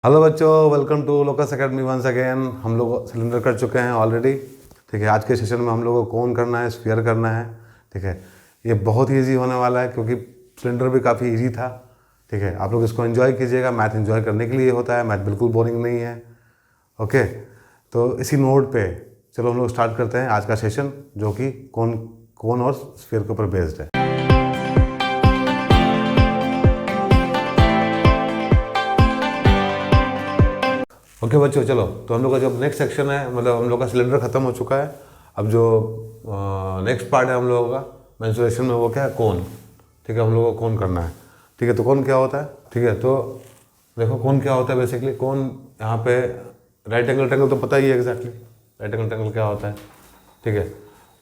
Hello बच्चों, welcome to Locus Academy once again. हम लोग सिलेंडर कर चुके हैं ऑलरेडी। ठीक है, आज के सेशन में हम लोगों को कौन करना है, स्फीयर करना है। ठीक है, ये बहुत ही ईजी होने वाला है क्योंकि सिलेंडर भी काफ़ी इजी था। ठीक है, आप लोग इसको एंजॉय कीजिएगा। मैथ एंजॉय करने के लिए होता है, मैथ बिल्कुल बोरिंग नहीं है। ओके, तो इसी नोट पे चलो हम लोग स्टार्ट करते हैं आज का सेशन, जो कि कौन कौन और स्फीयर के ऊपर बेस्ड है। ओके बच्चों, चलो तो हम लोग का जो नेक्स्ट सेक्शन है, मतलब हम लोग का सिलेंडर खत्म हो चुका है। अब जो नेक्स्ट पार्ट है हम लोगों का मेंसुरेशन में, वो क्या है, कोन। ठीक है, हम लोगों को कोन करना है। ठीक है, तो कोन क्या होता है? ठीक है, तो देखो कोन क्या होता है। बेसिकली कोन यहाँ पे राइट एंगल ट्रायंगल तो पता ही है एग्जैक्टली राइट एंगल ट्रायंगल क्या होता है। ठीक है,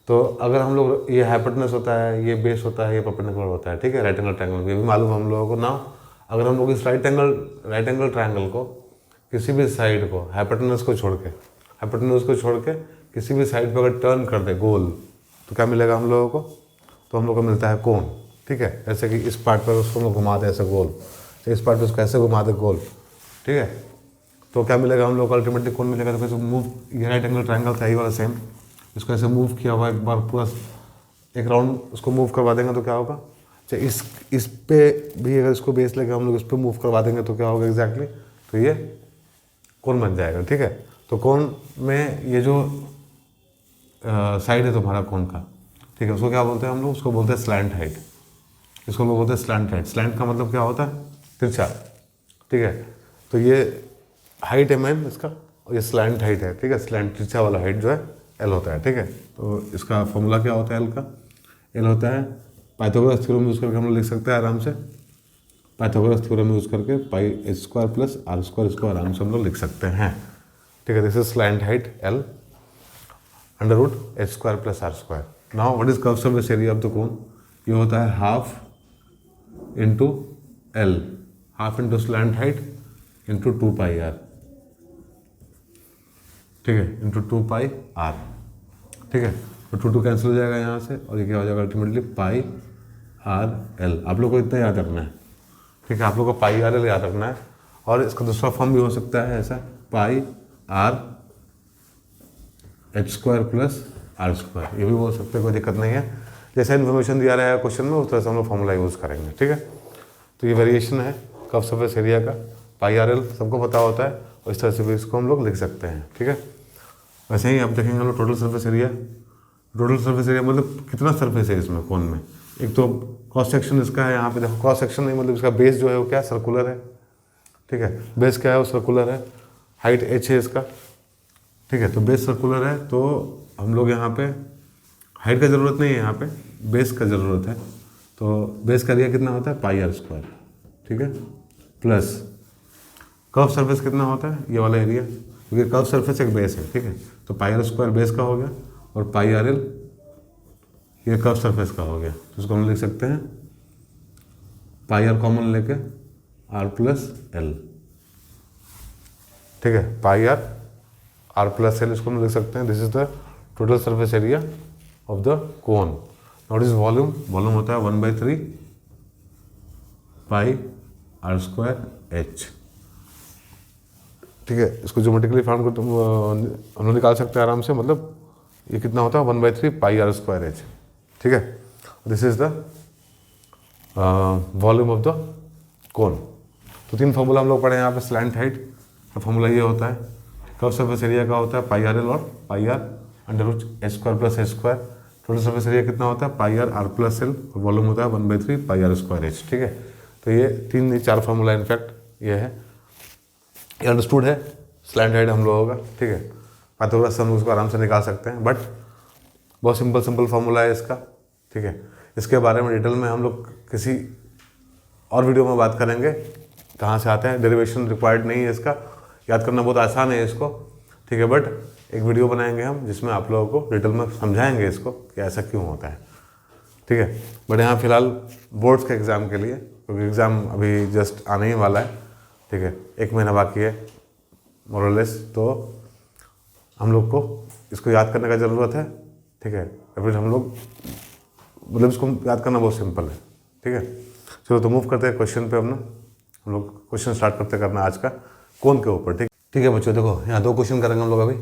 तो अगर हम लोग ये हाइपोटेनस होता है, ये बेस होता है, ये परपेंडिकुलर होता है। ठीक है, राइट एंगल ट्रायंगल ये भी मालूम है हम लोगों को ना। अगर हम लोग इस राइट एंगल ट्रायंगल को किसी भी साइड को हाइपोटेनस को छोड़ के किसी भी साइड पर अगर टर्न कर दे गोल, तो क्या मिलेगा हम लोगों को? तो हम लोग को मिलता है कोन। ठीक है, ऐसे कि इस पार्ट पर उसको हम लोग घुमा दे ऐसे गोल, तो इस पार्ट पर उसको ऐसे घुमा दे गोल। ठीक है, तो क्या मिलेगा हम लोग को? अल्टीमेटली कौन मिलेगा? तो कैसे मूव, ये राइट एंगल ट्रायंगल था, ये वाला सेम, इसको ऐसे मूव किया हुआ एक बार पूरा एक राउंड उसको मूव करवा देंगे तो क्या होगा? चाहे इस पे भी अगर इसको बेस लेके हम लोग इस पर मूव करवा देंगे तो क्या होगा एग्जैक्टली? तो ये कौन बन जाएगा। ठीक है, तो कौन में ये जो साइड है तुम्हारा कौन का, ठीक है, उसको क्या बोलते हैं हम लोग? उसको बोलते हैं स्लैंट हाइट। इसको लोग बोलते हैं स्लैंट हाइट। स्लैंट का मतलब क्या होता है? तिरछा। ठीक है, तो ये हाइट है मैन इसका, और ये स्लैंट हाइट है। ठीक है, स्लैंट तिरछा वाला हाइट जो है एल होता है। ठीक है, तो इसका फॉर्मूला क्या होता है एल का? एल होता है पाइथागोरस थ्योरम यूज़ करके हम लोग लिख सकते हैं आराम से। पाइथागोरस थ्योरम यूज़ करके pi H square plus R square, इसको आराम से हम लोग लिख सकते हैं। ठीक है, this is slant height L under root H square plus R square. Now what is curve surface area of the cone? ये होता है half into L, half into slant height into 2 pi R. ठीक है, into 2 pi R. ठीक है, तो 2 cancel हो जाएगा यहाँ से, और ये क्या हो जाएगा अल्टीमेटली पाई आर एल। आप लोग को इतना याद रखना है। ठीक है, आप लोग को पाई आर एल याद रखना है। और इसका दूसरा फॉर्म भी हो सकता है ऐसा, pi R H square plus R square, ये भी बोल सकते हैं, कोई दिक्कत नहीं है। जैसा इन्फॉर्मेशन दिया रहा है क्वेश्चन में उस तरह से हम लोग फॉर्मूला यूज़ करेंगे। ठीक है, तो ये वेरिएशन है कर्व सरफेस एरिया का। पाई आर एल सबको पता होता है, और इस तरह से भी इसको हम लोग लिख सकते हैं। ठीक है, वैसे ही आप देखेंगे हम लोग total surface area. Total surface area मतलब कितना सरफेस है इसमें कोन में। एक तो क्रॉस सेक्शन इसका है, यहाँ पे देखो क्रॉस सेक्शन नहीं, मतलब इसका बेस जो है वो क्या सर्कुलर है। ठीक है, बेस क्या है? वो सर्कुलर है। हाइट एच है इसका। ठीक है, तो बेस सर्कुलर है, तो हम लोग यहाँ पे हाइट का ज़रूरत नहीं है, यहाँ पे बेस का ज़रूरत है। तो बेस का एरिया कितना होता है? Pi R square. ठीक है, प्लस कर्व सरफेस कितना होता है? ये वाला एरिया, क्योंकि कर्व सरफेस एक बेस है। ठीक है, तो पाई आर स्क्वायर बेस का हो गया, और पाई आर एल ये कर्व सरफेस का हो गया। तो इसको हम लिख सकते हैं पाई आर कॉमन लेके आर प्लस एल। ठीक है, पाई आर प्लस एल, इसको हम लिख सकते हैं this is the total surface area of the cone. Not is volume, volume होता है 1/3 पाई आर स्क्वायर एच। ठीक है, इसको ज्योमेट्रिकली फाउंड कर हम लोग निकाल सकते हैं आराम से, मतलब ये कितना होता है 1/3 पाई आर स्क्वायर एच। ठीक है, this is the volume of the कोन। तो 3 फॉर्मूला हम लोग पढ़े यहाँ पे। स्लैंट हाइट का फॉर्मूला ये होता है, कर्व सरफेस एरिया का होता है पाई आर एल और pi R under root H square plus H square. Total surface area कितना होता है? पाई आर प्लस एल, और वॉल्यूम होता है 1/3 पाई आर स्क्वायर एच। ठीक है, तो ये 4 फॉर्मूला इनफैक्ट ये है, ये अंडरस्टूड है स्लैंट हाइट हम लोगों का। ठीक है, पाइथागोरस से हम उसको आराम से निकाल सकते हैं, बट बहुत सिंपल फार्मूला है इसका। ठीक है, इसके बारे में डिटेल में हम लोग किसी और वीडियो में बात करेंगे, कहाँ से आते हैं। डेरिवेशन रिक्वायर्ड नहीं है इसका, याद करना बहुत आसान है इसको। ठीक है, बट एक वीडियो बनाएंगे हम जिसमें आप लोगों को डिटेल में समझाएंगे इसको कि ऐसा क्यों होता है। ठीक है, बट यहाँ फिलहाल बोर्ड्स के एग्ज़ाम के लिए, क्योंकि एग्ज़ाम अभी जस्ट आने ही वाला है। ठीक है, 1 महीना बाकी है मोरलेस, तो हम लोग को इसको याद करने का ज़रूरत है। ठीक है, फिर हम लोग मतलब इसको याद करना बहुत सिंपल है। ठीक है, चलो तो मूव करते हैं क्वेश्चन पे अपना। हम लोग क्वेश्चन स्टार्ट करते करना आज का। कोन के ऊपर। ठीक ठीक है बच्चों, देखो यहाँ दो क्वेश्चन करेंगे हम लोग अभी।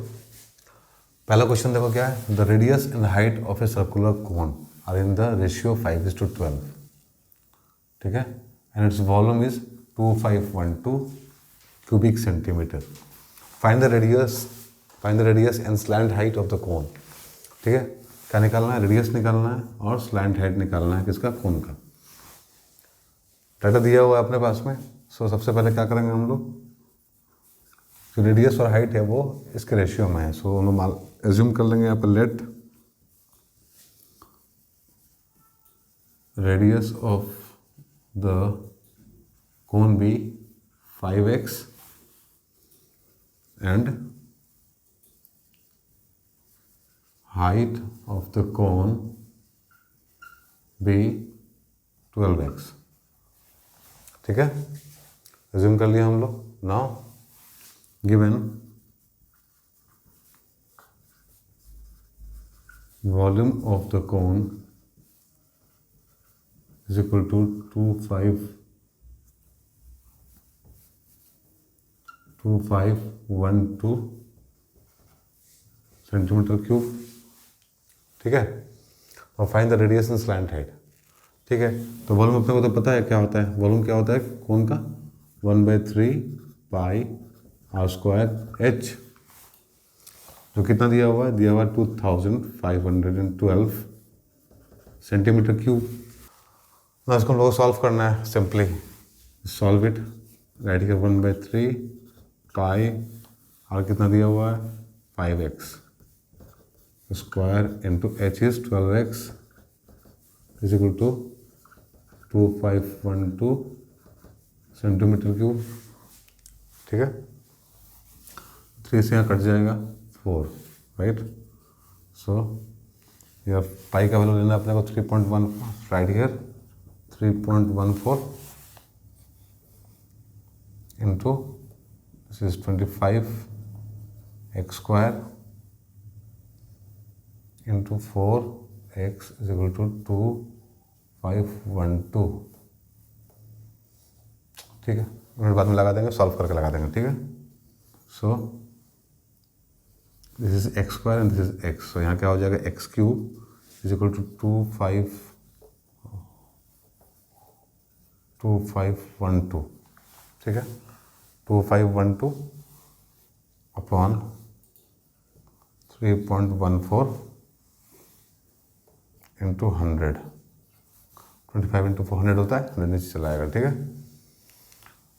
पहला क्वेश्चन देखो क्या है, the radius and height of a circular cone are in the ratio 5:12। ठीक है, and its volume is 2512 cubic centimetre. Find the radius and slant height of the cone. ठीक है, क्या निकालना है, रेडियस निकालना है और स्लैंट हाइट निकालना है किसका, कोन का। डाटा दिया हुआ है अपने पास में। सो सबसे पहले क्या करेंगे हम लोग, जो रेडियस और हाइट है वो इसके रेशियो में है। सो हम लोग एज्यूम कर लेंगे यहाँ पर, let radius of the cone be 5x and height of the cone be 12x। ठीक है, रिज्यूम कर लिया हम लोग। Now given volume of the cone is equal to 2512 centimetre cube. ठीक है, और find the radius and slant height. ठीक है, तो वॉल्यूम अपने को तो पता है क्या होता है, वॉल्यूम क्या होता है कोन का, 1/3 पाई आर स्क्वायर एच, जो कितना दिया हुआ है, दिया हुआ है 2512 सेंटीमीटर क्यूब। ना इसको हम लोग सॉल्व करना है, सिंपली सॉल्व इट। राइट के 1/3 पाई आर कितना दिया हुआ है 5x square into H is 12x is equal to 2512 centimetre cube. ठीक है, 3 से यहाँ कट जाएगा 4, राइट। सो यार पाई का वैल्यू लेना अपने को 3.14, right here 3.14 into this is 25x square into 4x is equal to 2512। ठीक है, मिनट बाद में लगा देंगे, सॉल्व करके लगा देंगे। ठीक है, so this is X square and this is X. So यहाँ क्या हो जाएगा, X cube is equal to 2512। ठीक है, 2512 अपॉन 3.14 इंटू 100। 25 इंटू 400 होता है, 100 नीचे चला जाएगा। ठीक है,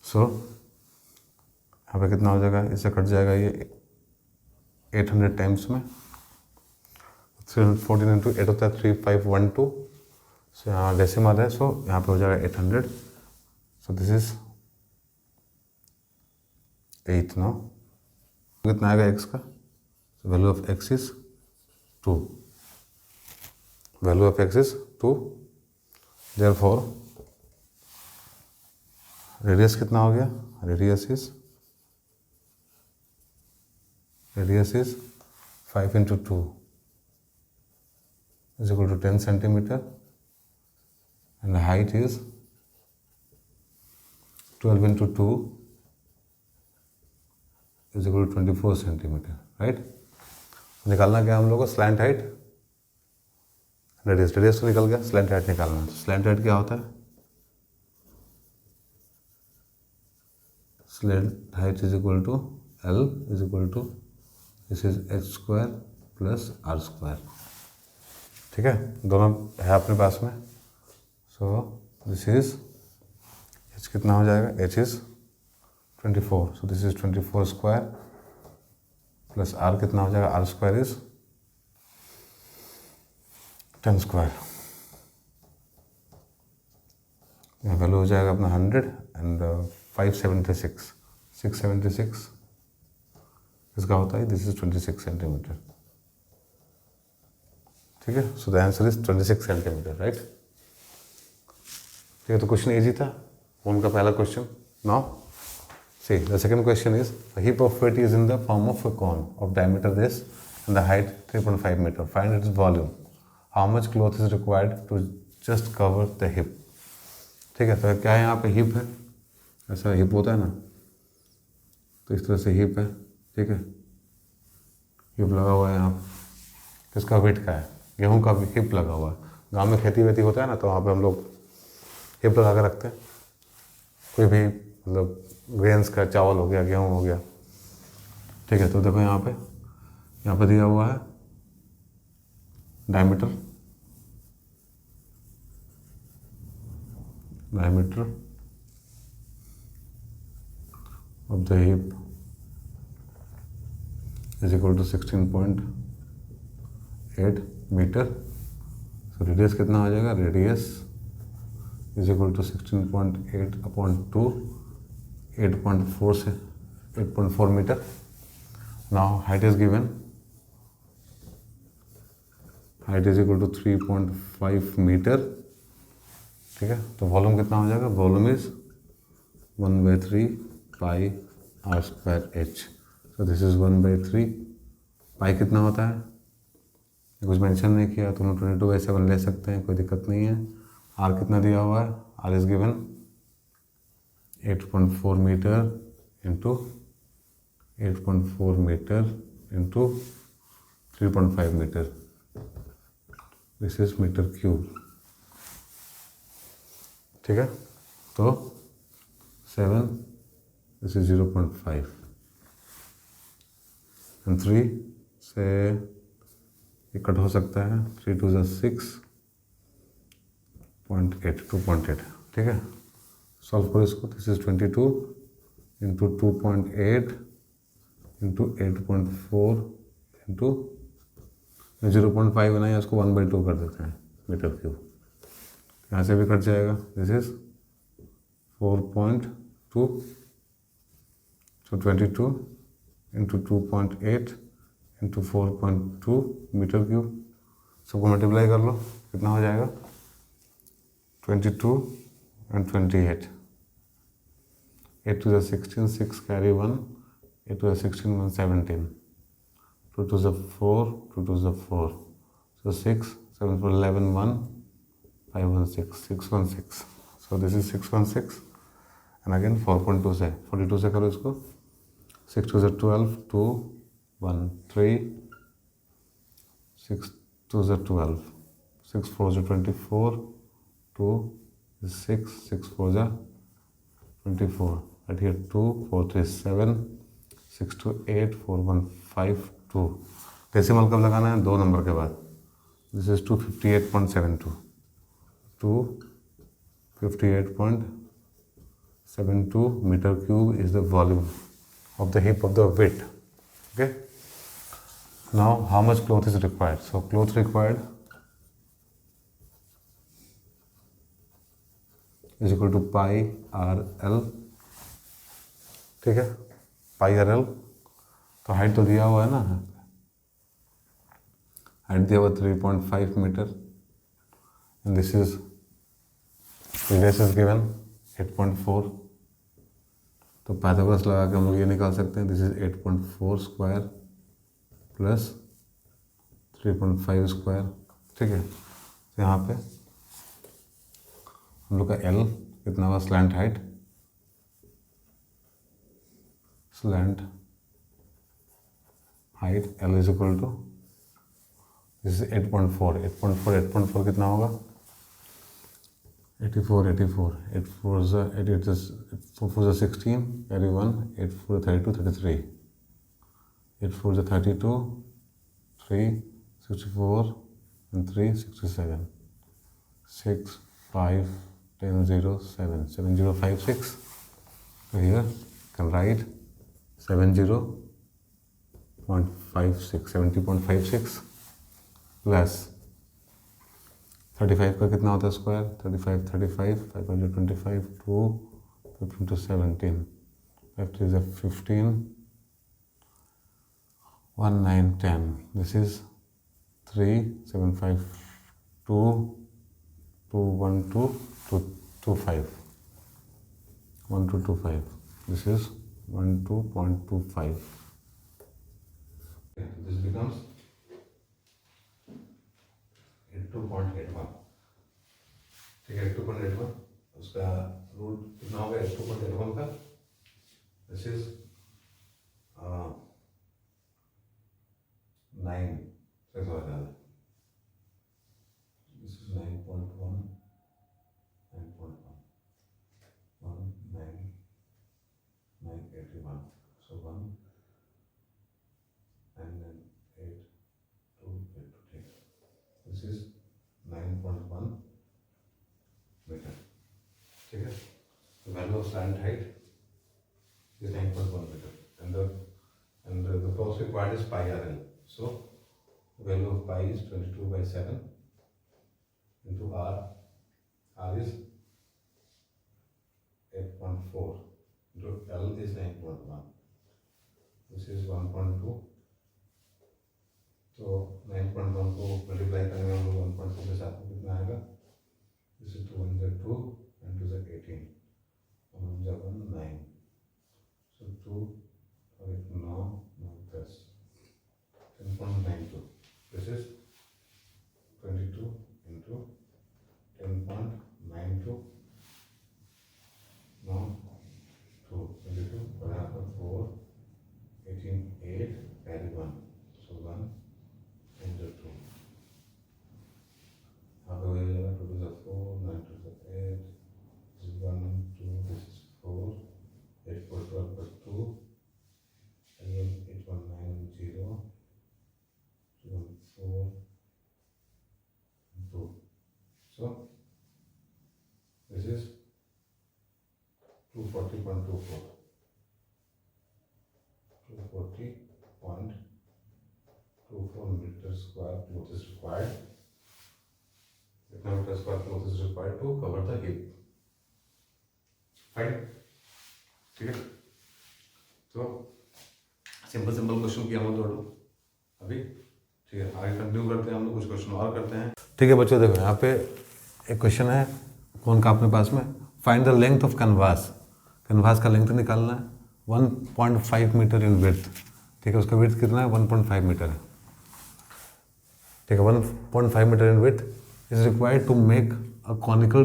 सो यहाँ पे कितना हो जाएगा, इससे कट जाएगा ये 800 टाइम्स में, 314 इंटू 8 होता है 3512। सो यहाँ डेसिमल है, सो यहाँ पे हो जाएगा 800। So this is 8 now. कितना आएगा x का, value of x is 2, value of x is 2। Therefore radius कितना हो गया, radius is 5 into 2 is equal to 10 centimetre and height is 12 into 2 is equal to 24 centimetre, right. निकालना क्या हम लोग को, स्लैंट हाइट, रेडियस तो निकल गया, स्लैंट हाइट निकालना है। स्लैंट हाइट क्या होता है, slant height is equal to L is equal to this is H square plus R square. ठीक है, दोनों है अपने पास में। सो दिस इज एच कितना हो जाएगा, H is 24, so this is 24 square plus R कितना हो जाएगा, आर स्क्वायर इज 10 स्क्वायर। यहाँ वैल्यू हो जाएगा अपना 100 एंड 576 676 इसका होता है, दिस इज 26 सेंटीमीटर। ठीक है, so the answer is 26 centimetre, right. ठीक है, तो क्वेश्चन इजी था उनका पहला question. Now see the second question is, a heap of weight is in the form of a cone of diameter this and the height 3.5 meter. Find its volume. How much cloth is required to just cover the hip? ठीक है, तो क्या है यहाँ पे hip है, ऐसा hip होता है ना, तो इस तरह से हिप है, ठीक है, हिप लगा हुआ है यहाँ पे। किसका वेट का है, गेहूँ का भी हिप लगा हुआ है। गांव में खेती वेती होता है ना, तो वहाँ पे हम लोग हिप लगा के रखते हैं। कोई भी मतलब ग्रेन्स का, चावल हो गया, गेहूँ हो गया, ठीक है। तो देखो यहाँ पे दिया हुआ है diameter of the heap is equal to 16.8 metre. तो रेडियस कितना हो जाएगा, रेडियस इज इक्वल टू 16.8/2, 8.4 से 8.4 metre. Now height is given, height is equal to 3.5 metre, ठीक है। तो वॉल्यूम कितना हो जाएगा, volume is 1/3 pi r square h। तो दिस इज 1/3 पाई कितना होता है, कुछ मेंशन नहीं किया, तो 22/7 ले सकते हैं, कोई दिक्कत नहीं है। r कितना दिया हुआ है, r is given 8.4 metre into 8.4 metre into 3.5 metre, this is metre cube, ठीक है। तो 7, दिस इज 0.5 एंड 3 से ये कट हो सकता है, 3 2 ज़ा 6.8, 2.8, ठीक है। सॉल्व करो इसको, this is 22 into 2.8 into 8.4 into 0.5 बनाया, उसको 1/2 कर देते हैं मीटर क्यूब। यहाँ से भी कट जाएगा, this is 4.2, so 22 into 2.8 into 4.2 metre cube. सबको मल्टीप्लाई कर लो, कितना हो जाएगा, 22 and 28, 8 to the 16, 6 carry 1, 8 to the 16, 1 17, 2 to the 4, 2 to the 4, so 6, 7 for 11, 1, 5 1 6, 616, so this is 616 and again 4.2 से 42 से करो इसको, 6 to the 12, 2 1 3, 6 to the 12, 6 4 the 24, 2 6, 6 4 the 24, right here 2 4 3 7, 6 to 8 4 1 5 2। Decimal कब लगाना है, 2 नंबर के बाद। This is 258.72, 258.72 metre cube is the volume of the hip of the weight, okay। Now how much cloth is required, so cloth required is equal to pi r l, ठीक है, pi r l। तो height तो दिया हुआ है ना, height दिया हुआ 3.5 metre and this is radius is given 8.4। तो पाइथागोरस लगा के हम लोग ये निकाल सकते हैं, this is 8.4 square plus 3.5 square, ठीक है। तो यहाँ पे हम लोग का L कितना हुआ, slant height, L is equal to, this is 8.4 कितना होगा, 84 8 4 16, carry 1, 8 4 32 33, 8 4 32, 3 64 and 3 67, 6 5 10 0 7 7056। So here can write 70.56 plus 35 का कितना होता है square, 35 35, 5 25, 2 15 to 17, 5 3 is 15, 1 9 10, this is 3 7 5 2 2 1 2 2 2 5, 1 2 2 5, this is 12.25, this becomes 82.81, ठीक है। 82.81 उसका रूट कितना हो गया, 82.81 का, दिस इज कैसे हो जाता है? This is 9.1, 9.1, 1,981, so 1 and then 8, 2, 8, ठीक है. This is 9.1 मीटर, ठीक है. The value of slant height is 9.1 meter, and the force required is pi RL. So the value of pi is 22/7 into R. R is 8.4 into L is 9.1. This is 1.2. तो 9.1 को multiply करेंगे हम लोग 1.2 के साथ में कितना आएगा? This is 2 into 2 and 2 is 18. 1 is 9. So 2 और 9, 10. 10.92. This is 22 into 10.92. No, 2, 22, और यहाँ पर 4, 18, 8, carry 1. So 1 into 2. यहाँ पे हो जाएगा 2 to the 4, 9 to the 8. This is 1 and 2. This is 4. 8, 4, 12 plus 2. Again 8, 1, 9, 0. 2, 1, 4, 2. So this is 240.24. 240.24 meters square cloth is required. Kitna meter square cloth is required to cover the hip? Fine. ठीक है. तो simple question किया हम लोग अभी. ठीक है, आगे कंटिन्यू करते हैं हम लोग, कुछ क्वेश्चन और करते हैं. ठीक है बच्चों, देखो यहाँ पे एक क्वेश्चन है कौन का अपने पास में. Find the length of canvas. Canvas का लेंथ निकालना है. 1.5 मीटर इन विड्थ. ठीक है, उसका विड्थ कितना है? 1.5 मीटर है. ठीक है, 1.5 metre in width is required to make a conical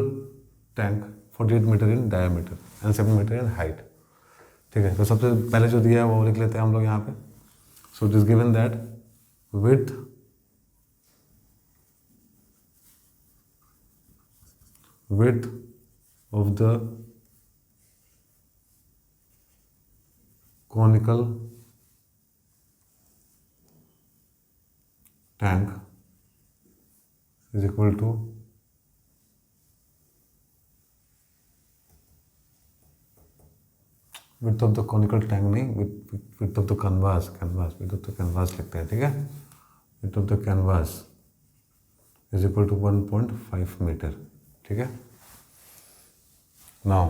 tank 48 metre in diameter and 7 metre in height. ठीक है, तो सबसे पहले जो दिया है वो लिख लेते हैं हम लोग यहाँ पे. So it is given that width of the conical tank is equal to width of the conical tank नहीं, width of the canvas, width of the canvas लिखते हैं. ठीक है, width of the canvas is equal to 1.5 metre. ठीक है, now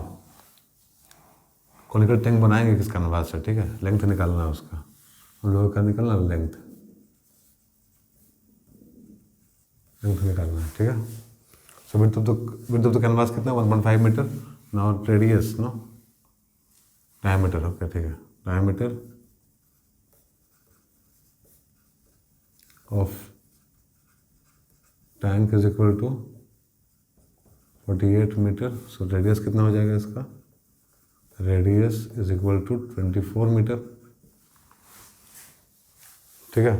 conical tank बनाएंगे किस canvas से. ठीक है, लेंथ निकालना है उसका. हम लोगों का निकालना लेंथ निकालना है. ठीक है, so width of the canvas कितना? 1.5 metre. Now radius, no diameter. Okay, ठीक है, diameter of tank is equal to 48 metre. So radius कितना हो जाएगा इसका? Radius is equal to 24 metre. ठीक है,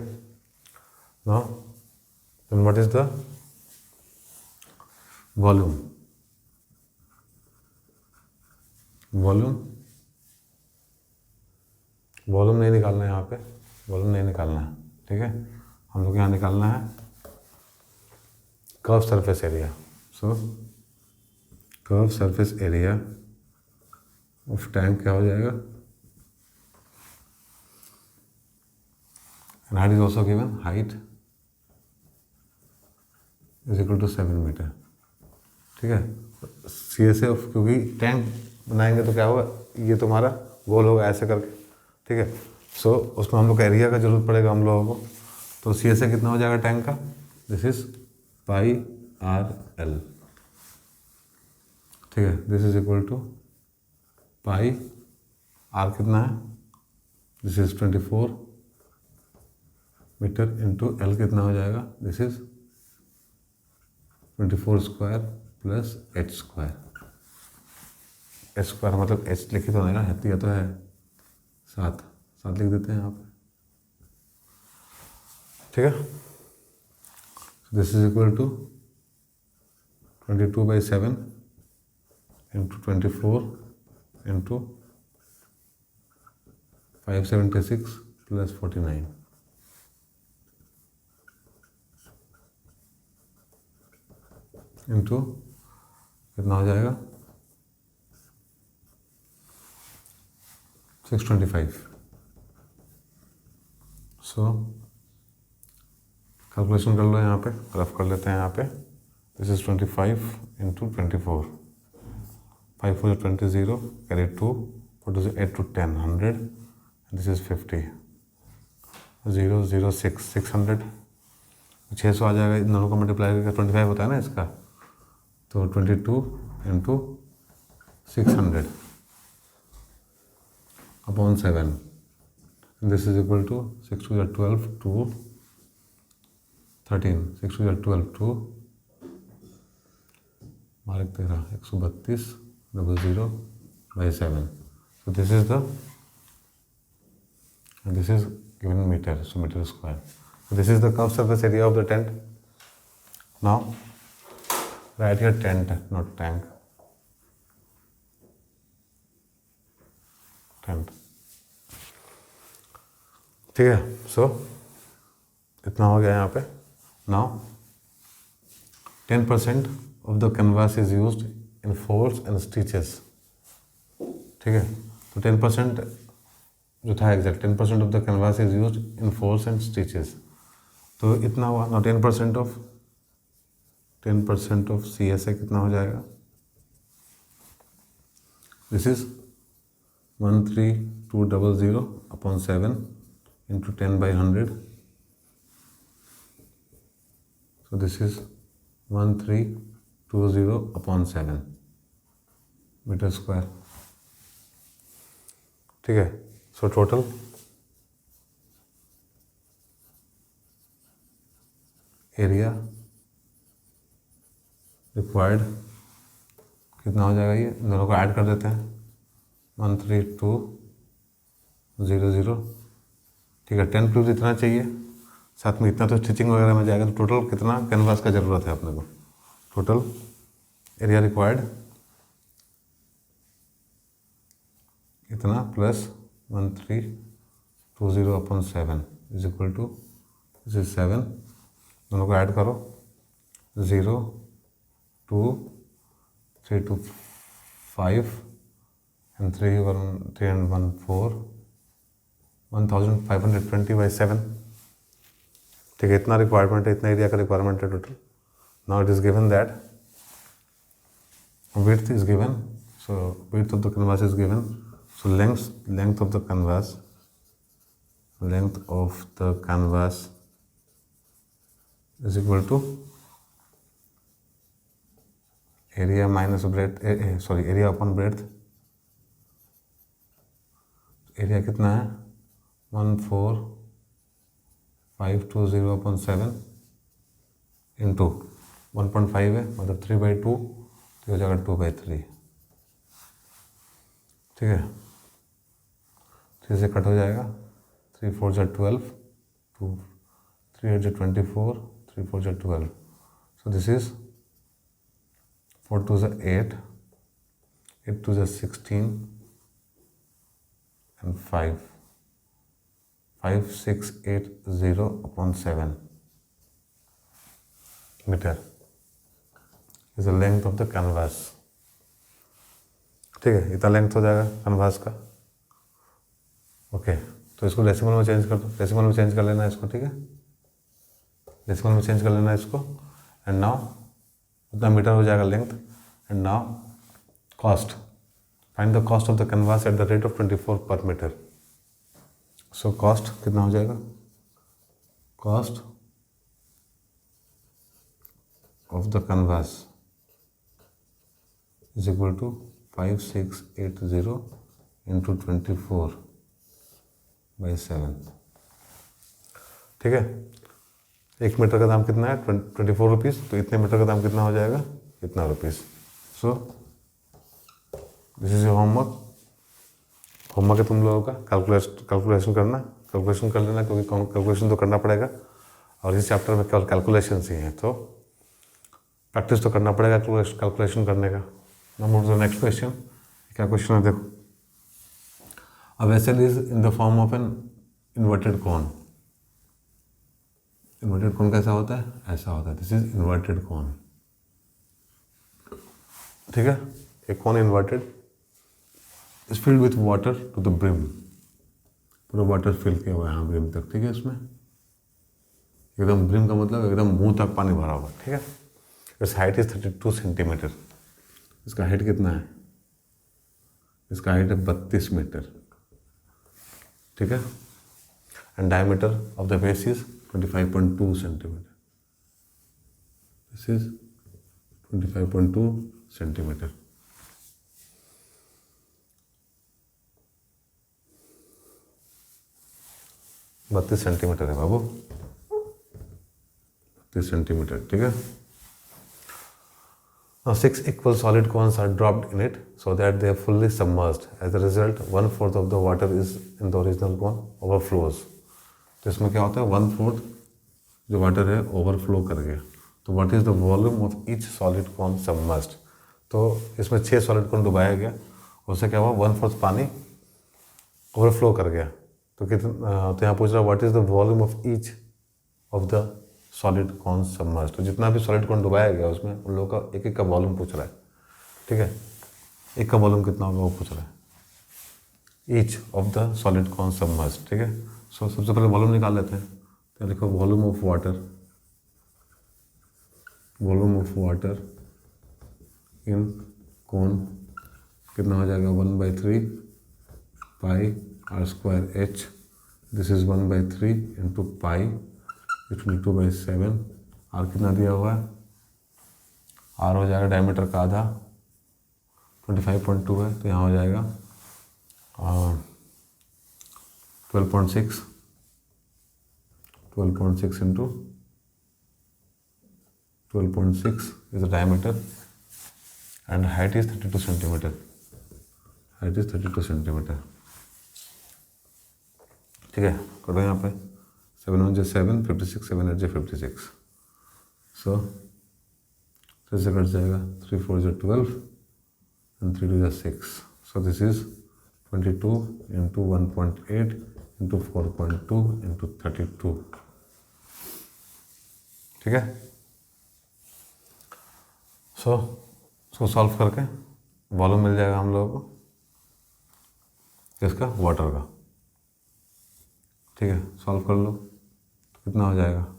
now then what is the volume? Volume नहीं निकालना है यहाँ पे, वॉल्यूम नहीं निकालना है. ठीक है, हम लोग यहाँ निकालना है curve surface area. So curve surface area of tank क्या हो जाएगा? And height is also given. Height is equal to 7 metre. ठीक है, CSA ऑफ, क्योंकि टैंक बनाएंगे तो क्या होगा, ये तुम्हारा गोल होगा ऐसे करके. ठीक है, सो उसमें हम लोग का एरिया का जरूरत पड़ेगा हम लोगों को. तो CSA कितना हो जाएगा टैंक का? This is pi RL. ठीक है, this is equal to pi R कितना है? This is 24 metre into L कितना हो जाएगा? This is 24 square plus H square. H square मतलब H लिखी तो नहीं ना, दिया तो है 7 लिख देते हैं यहाँ पे. ठीक है, this is equal to 22/7 into 24 into 576 plus 49 into कितना हो जाएगा 625. सो कैलकुलेशन कर लो यहाँ पे, रफ कर लेते हैं यहाँ पे. This is 25 into 24. 5 4 20 0 carry 2 4 2 8 to 10 100 and this is 50 0 0 6 600 600 आ जाएगा. इन दोनों को मल्टीप्लाई करके 25 होता है ना इसका, तो 22 into 600 upon 7. This is equal to 6 to the 12 to 13. 6 to the 12 to mark 13 132 00/7. So this is the, and this is given in meter, so meter square. So this is the curved surface area of the tent. Now write here tent, not tank. Tent. ठीक है. सो इतना हो गया यहाँ पे. Now 10% of the canvas is used in folds and stitches. ठीक है. तो 10% जो था exact 10% of the canvas is used in folds and stitches. तो इतना हुआ ना. 10% ऑफ सी एस ए कितना हो जाएगा. This is 13200 upon 7 into 10/100. So this is 1320 upon 7 meter square. ठीक है. सो टोटल एरिया रिक्वायर्ड कितना हो जाएगा. ये दोनों को ऐड कर देते हैं. 13200. ठीक है. 10 क्यूब इतना चाहिए, साथ में इतना तो स्टिचिंग वगैरह में जाएगा. तो टोटल कितना कैनवास का ज़रूरत है अपने को. टोटल एरिया रिक्वायर्ड इतना plus 1320 upon 7 is equal to this is 7. दोनों को ऐड करो. 0 2 3 2 5 and 3 and 1 4 1520/7. ठीक है. इतना रिक्वायरमेंट है, इतना एरिया का रिक्वायरमेंट है total. Now it is given that width is given, so width of the canvas is given. So length of the canvas is equal to area minus breadth, area upon breadth. Area कितना है 14520 upon 7 into 1.5 है, मतलब 3/2 तो हो जाएगा 2/3. ठीक है. 3 से कट हो जाएगा. 3 4 जा 12, 3 8 जा 24, 3 4 जा 12. सो दिस इज 4 2 जा 8, 8 2 जा 16 and 5680 upon 7 meter is the length of the canvas. ठीक है. इतना लेंथ हो जाएगा कैनवास का. ओके. तो इसको डेसिमल में चेंज कर दो. डेसिमल में चेंज कर लेना इसको. ठीक है. डेसिमल में चेंज कर लेना इसको. एंड नाउ उतना मीटर हो जाएगा length. And now cost. Find the cost of the canvas at the rate of 24 per meter. So cost कितना हो जाएगा. Cost of the canvas is equal to 5680 into 24/7. ठीक है. 1 मीटर का दाम कितना है 24 रुपीज़. तो इतने मीटर का दाम कितना हो जाएगा इतना rupees. So this is your homework. Homework है तुम लोगों का कैलकुलेशन करना. कैलकुलेशन कर लेना, क्योंकि कैलकुलेशन तो करना पड़ेगा. और इस चैप्टर में केवल कैलकुलेशन ही हैं, तो प्रैक्टिस तो करना पड़ेगा कैलकुलेशन करने का। नंबर टू नेक्स्ट क्वेश्चन, क्या क्वेश्चन है देखो। A vessel is in the form of an inverted cone. Inverted cone कैसा होता है? ऐसा होता है, दिस इज इन्वर्टेड कॉन। ठीक है, एक cone inverted is filled with water to the brim. पूरा वाटर फिल किया हुआ है यहाँ ब्रिम तक। ठीक है, इसमें एकदम ब्रिम का मतलब एकदम मुंह तक पानी भरा हुआ। ठीक है, इट्स हाइट इज 32 सेंटीमीटर। इसका हाइट कितना है? इसका हाइट है 32 मीटर। ठीक है, and diameter of the base is 25.2 centimetre. This is 25.2 centimetre. बत्तीस सेंटीमीटर है बाबू, 32 सेंटीमीटर। ठीक है, now 6 equal solid cones are dropped in it so that they are fully submerged. As a result, 1/4 of the water is in the original cone overflows. तो इसमें क्या होता है? 1/4 जो वाटर है ओवरफ्लो कर गया। तो what is the volume of each solid cone submerged? तो इसमें 6 सॉलिड कॉन डुबाया गया, उससे क्या हुआ? 1/4 पानी ओवरफ्लो कर गया। तो कितना, तो यहाँ पूछ रहा है what is the volume of each of the solid cone submerged. तो जितना भी सॉलिड कॉन डुबाया गया उसमें उन लोगों का एक एक का वॉल्यूम पूछ रहा है। ठीक है, एक का वॉल्यूम कितना होगा वो पूछ रहा है, each of the solid cone submerged. ठीक है, सो सबसे पहले वॉल्यूम निकाल लेते हैं। तो लिखो volume of water, volume of water in cone कितना हो जाएगा? 1/3 pi R square H. This is 1/3 into pi, it will 2/7। R कितना दिया हुआ है? आर हो जाएगा डायमीटर का आधा, 25.2 है, तो यहाँ हो जाएगा 12.6 into 12.6 is the diameter and height is 32 centimeter. Height is 32 centimeter. ठीक है, करो यहाँ पे 7 1 जा 7, 56, 7 8 जा 56। सो 3 से कट जाएगा, 3 4 जा 12 and 3 2 जा 6। सो this is 22 into 1.8 into 4.2 into 32। ठीक है, सो उसको सॉल्व करके वॉल्यूम मिल जाएगा हम लोगों को इसका, वाटर का। ठीक है, सॉल्व कर लो तो कितना हो जाएगा?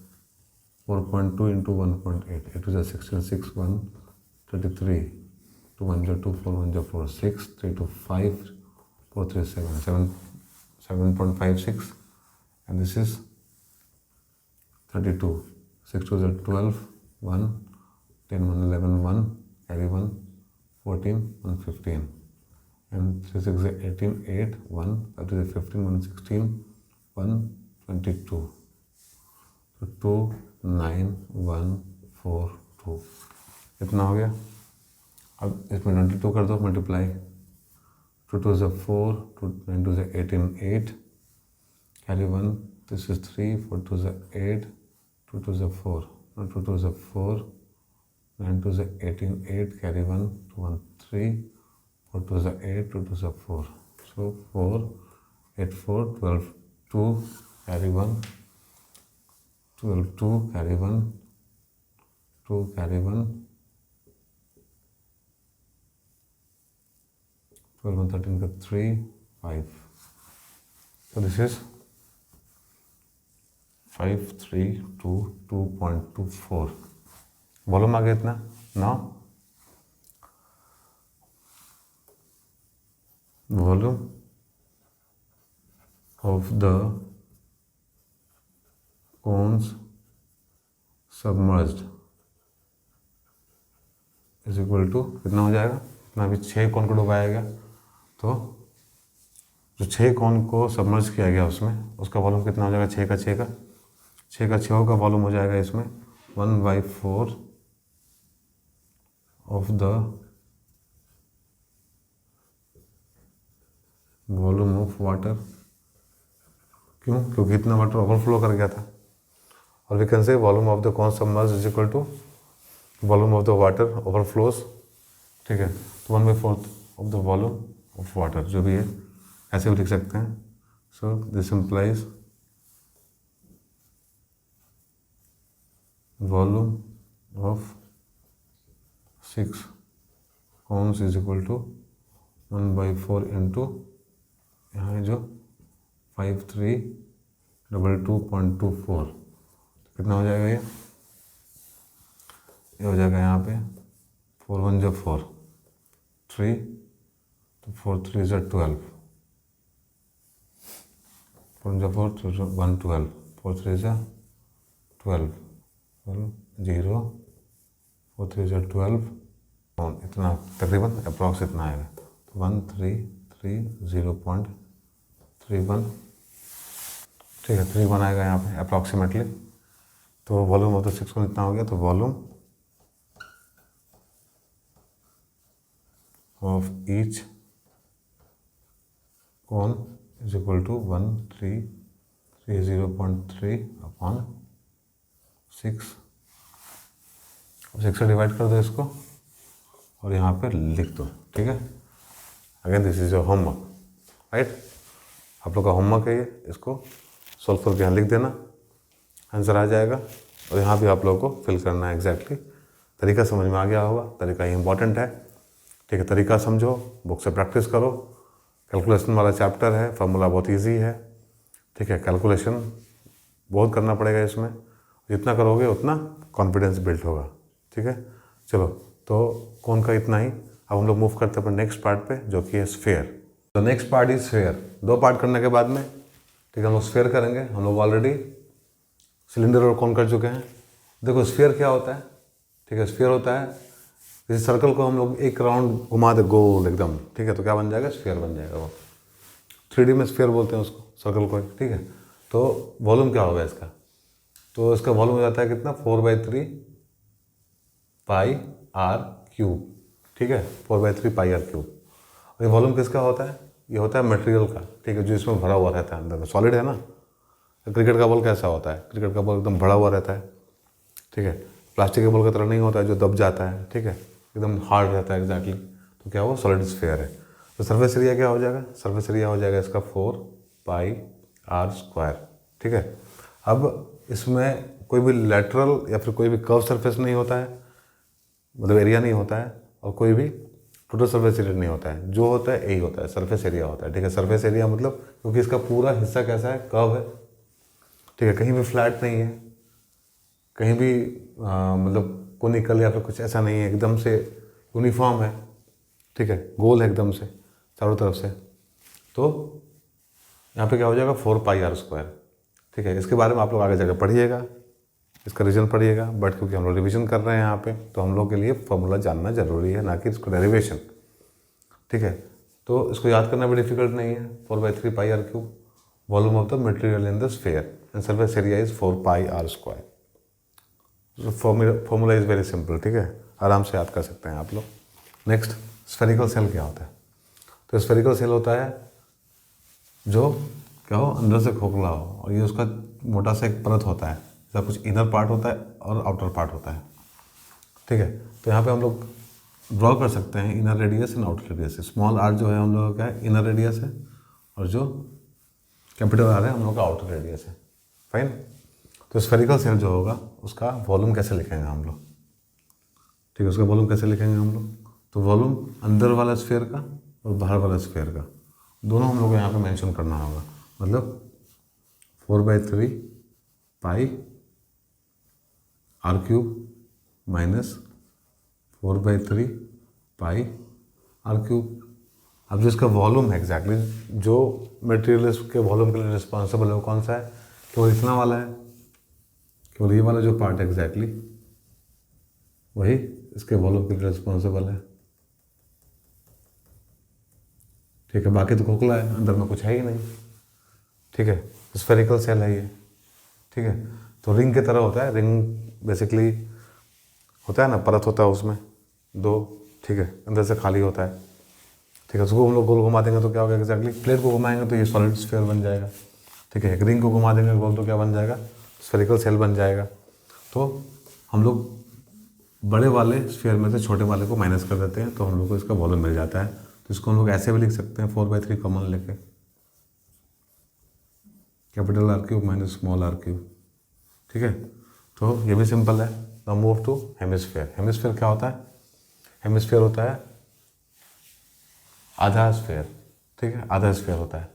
4.2 into 1.8, 8 2 16, 6 1 33, 2 1 2 4 1 4 6 3 2 5 4 3 7 7.56 and this is 32, 6 2 12 1 10 1 11 1 carry 1 14 1 15 and 3 6 18 8 1 5 2 15 1 16 1 22, तो 2 9 1 4 2 इतना हो गया। अब इसमें 22 कर दो multiply, 2 2 is 4, 2 9 2 is 18 8 carry 1, this is 3 4 2 is 8 2 2 is 4, 2 2 is 4 9 2 is 18 8 carry 1 2 1 3 4 2 is 8 2 2 is 4, so 4 8 4 12 2 carry 1 12 2 carry 1 2 carry 1 12 1 13 का 3 5, so this is 5 3 2 2.24। वॉल्यूम आ गया इतना। Now volume of the cones submerged is equal to कितना हो जाएगा? इतना भी 6 कौन को डुबाया गया, तो जो 6 कौन को सबमर्ज किया गया उसमें उसका वॉल्यूम कितना हो जाएगा? 6 का 6 का 6 का 6 का वॉल्यूम हो जाएगा इसमें 1/4 of the volume of water. क्यों? क्योंकि इतना वाटर ओवरफ्लो कर गया था। और we can say volume of the cone submerge is equal to volume of the water overflows, ठीक है। तो 1/4 of the volume of water जो भी है ऐसे भी लिख सकते हैं। So this implies volume of 6 cones is equal to 1/4 into यहाँ जो 5322.24, कितना हो जाएगा ये हो जाएगा यहाँ पे 4 1 जब 4 3 तो 4 3 जब 12 4 जब 4 तो 1 12 4 3 जब 12 12 0 4 3 जब 12 इतना तकरीबन अप्रॉक्स इतना आएगा। तो 1330.31, ठीक है 31 आएगा यहाँ पे अप्रॉक्सीमेटली। तो वॉल्यूम ऑफ द 6 कॉन इतना हो गया। तो volume of each cone is equal to 1330.3 upon 6 से डिवाइड कर दो इसको और यहाँ पे लिख दो, ठीक है। Again this is your homework, right. आप लोग का होमवर्क है ये, इसको सॉल्व करके यहाँ लिख देना, आंसर आ जाएगा। और यहाँ भी आप लोगों को फिल करना है एग्जैक्टली। तरीका समझ में आ गया होगा, तरीका ही इंपॉर्टेंट है, ठीक है। तरीका समझो, बुक से प्रैक्टिस करो। कैलकुलेशन वाला चैप्टर है, फार्मूला बहुत ईजी है, ठीक है। कैलकुलेशन बहुत करना पड़ेगा इसमें, जितना करोगे उतना कॉन्फिडेंस बिल्ड होगा, ठीक है। चलो, तो कौन का इतना ही। अब हम लोग मूव करते हैं अपने नेक्स्ट पार्ट पे, जो कि है स्फेयर। तो next part is sphere. 2 part करने के बाद में, ठीक है, हम लोग स्फेयर करेंगे। हम लोग ऑलरेडी सिलेंडर और कौन कर चुके हैं। देखो स्फेयर क्या होता है, ठीक है। स्फेयर होता है इस सर्कल को हम लोग एक राउंड घुमा दे गोल एकदम, ठीक है, तो क्या बन जाएगा, स्फेयर बन जाएगा। वो 3D में स्फेयर बोलते हैं उसको, सर्कल को, ठीक है। तो वॉल्यूम क्या होगा इसका, तो इसका वॉल्यूम हो जाता है कितना, 4/3 पाई आर क्यूब, ठीक है, 4/3 पाई आर क्यूब। और ये वॉल्यूम किसका होता है, ये होता है मटेरियल का, ठीक है, जो इसमें भरा हुआ रहता है अंदर में, सॉलिड है ना। क्रिकेट का बॉल कैसा होता है, क्रिकेट का बॉल एकदम भरा हुआ रहता है, ठीक है। प्लास्टिक के बॉल का तरह नहीं होता है जो दब जाता है, ठीक है, एकदम हार्ड रहता है एग्जैक्टली। तो क्या वो सॉलिड स्फेयर है। तो सर्फेस एरिया क्या हो जाएगा, सर्फेस एरिया हो जाएगा इसका 4 पाई आर स्क्वायर, ठीक है। अब इसमें कोई भी लैटरल या फिर कोई भी कर्व सरफेस नहीं होता है, मतलब एरिया नहीं होता है, और कोई भी टोटल सरफेस एरिया नहीं होता है। जो होता है यही होता है, सरफेस एरिया होता है, ठीक है। सरफेस एरिया मतलब क्योंकि इसका पूरा हिस्सा कैसा है, कर्व है, ठीक है, कहीं भी फ्लैट नहीं है, कहीं भी मतलब कोनिकल या फिर कुछ ऐसा नहीं है, एकदम से यूनिफॉर्म है, ठीक है, गोल है एकदम से चारों तरफ से। तो यहाँ पे क्या हो जाएगा, 4 पाई आर स्क्वायर, ठीक है। इसके बारे में आप लोग आगे जाकर पढ़िएगा, इसका रीजन पढ़िएगा, बट क्योंकि हम लोग रिविजन कर रहे हैं यहाँ पे, तो हम लोग के लिए फॉर्मूला जानना जरूरी है, ना कि इसको डेरिवेशन, ठीक है। तो इसको याद करना भी डिफिकल्ट नहीं है। 4/3 pi R cube, volume of the material in the sphere and surface area is 4 pi R square. Formula is very simple, ठीक है, आराम से याद कर सकते हैं आप लोग। नेक्स्ट, स्फेरिकल सेल क्या होता है। तो स्फेरिकल सेल होता है जो क्या हो, अंदर से खोखला हो, और ये उसका मोटा सा एक परत होता है, इसका कुछ इनर पार्ट होता है और आउटर पार्ट होता है, ठीक है। तो यहाँ पे हम लोग ड्रॉ कर सकते हैं inner radius and outer radius. Small R जो है हम लोग का क्या है, इनर रेडियस है, और जो कैपिटल आर है हम लोग का आउटर रेडियस है, फाइन। तो स्फेरिकल सेल जो होगा उसका वॉल्यूम कैसे लिखेंगे हम लोग, ठीक है, उसका वॉल्यूम कैसे लिखेंगे हम लोग। तो वॉल्यूम अंदर वाला स्फेयर का और बाहर वाला स्फेयर का दोनों हम लोग को यहाँ पे मेंशन करना होगा। मतलब 4/3 pi R cube minus 4/3 pi R cube. अब जो इसका वॉल्यूम है एग्जैक्टली, जो मटेरियल के वॉल्यूम के लिए रिस्पॉन्सिबल है वो कौन सा है, केवल इतना वाला है, केवल ये वाला जो पार्ट है एग्जैक्टली वही इसके वॉल्यूम के लिए रिस्पॉन्सिबल है, ठीक है। बाकी तो खोखला है, अंदर में कुछ है ही नहीं, ठीक है। स्फेरिकल सेल है ये, ठीक है। तो रिंग की तरह होता है, रिंग बेसिकली होता है ना, परत होता है उसमें 2, ठीक है, अंदर से खाली होता है, ठीक है। उसको हम लोग गोल घुमा देंगे तो क्या होगा एग्जैक्टली, प्लेट को घुमाएंगे तो ये सॉलिड स्फेयर बन जाएगा, ठीक है। एक रिंग को घुमा देंगे गोल तो क्या बन जाएगा, स्फेरिकल सेल बन जाएगा। तो हम लोग बड़े वाले स्फीयर में से छोटे वाले को माइनस कर देते हैं, तो हम लोग को इसका वॉल्यूम मिल जाता है। तो इसको हम लोग ऐसे भी लिख सकते हैं 4/3 कॉमन लेके, capital R cube minus small R cube. ठीक है, तो ये भी सिंपल है। Now move to hemisphere. Hemisphere क्या होता है? हेमिस्फीयर होता है आधा स्फीयर। ठीक है, आधा स्फीयर होता है।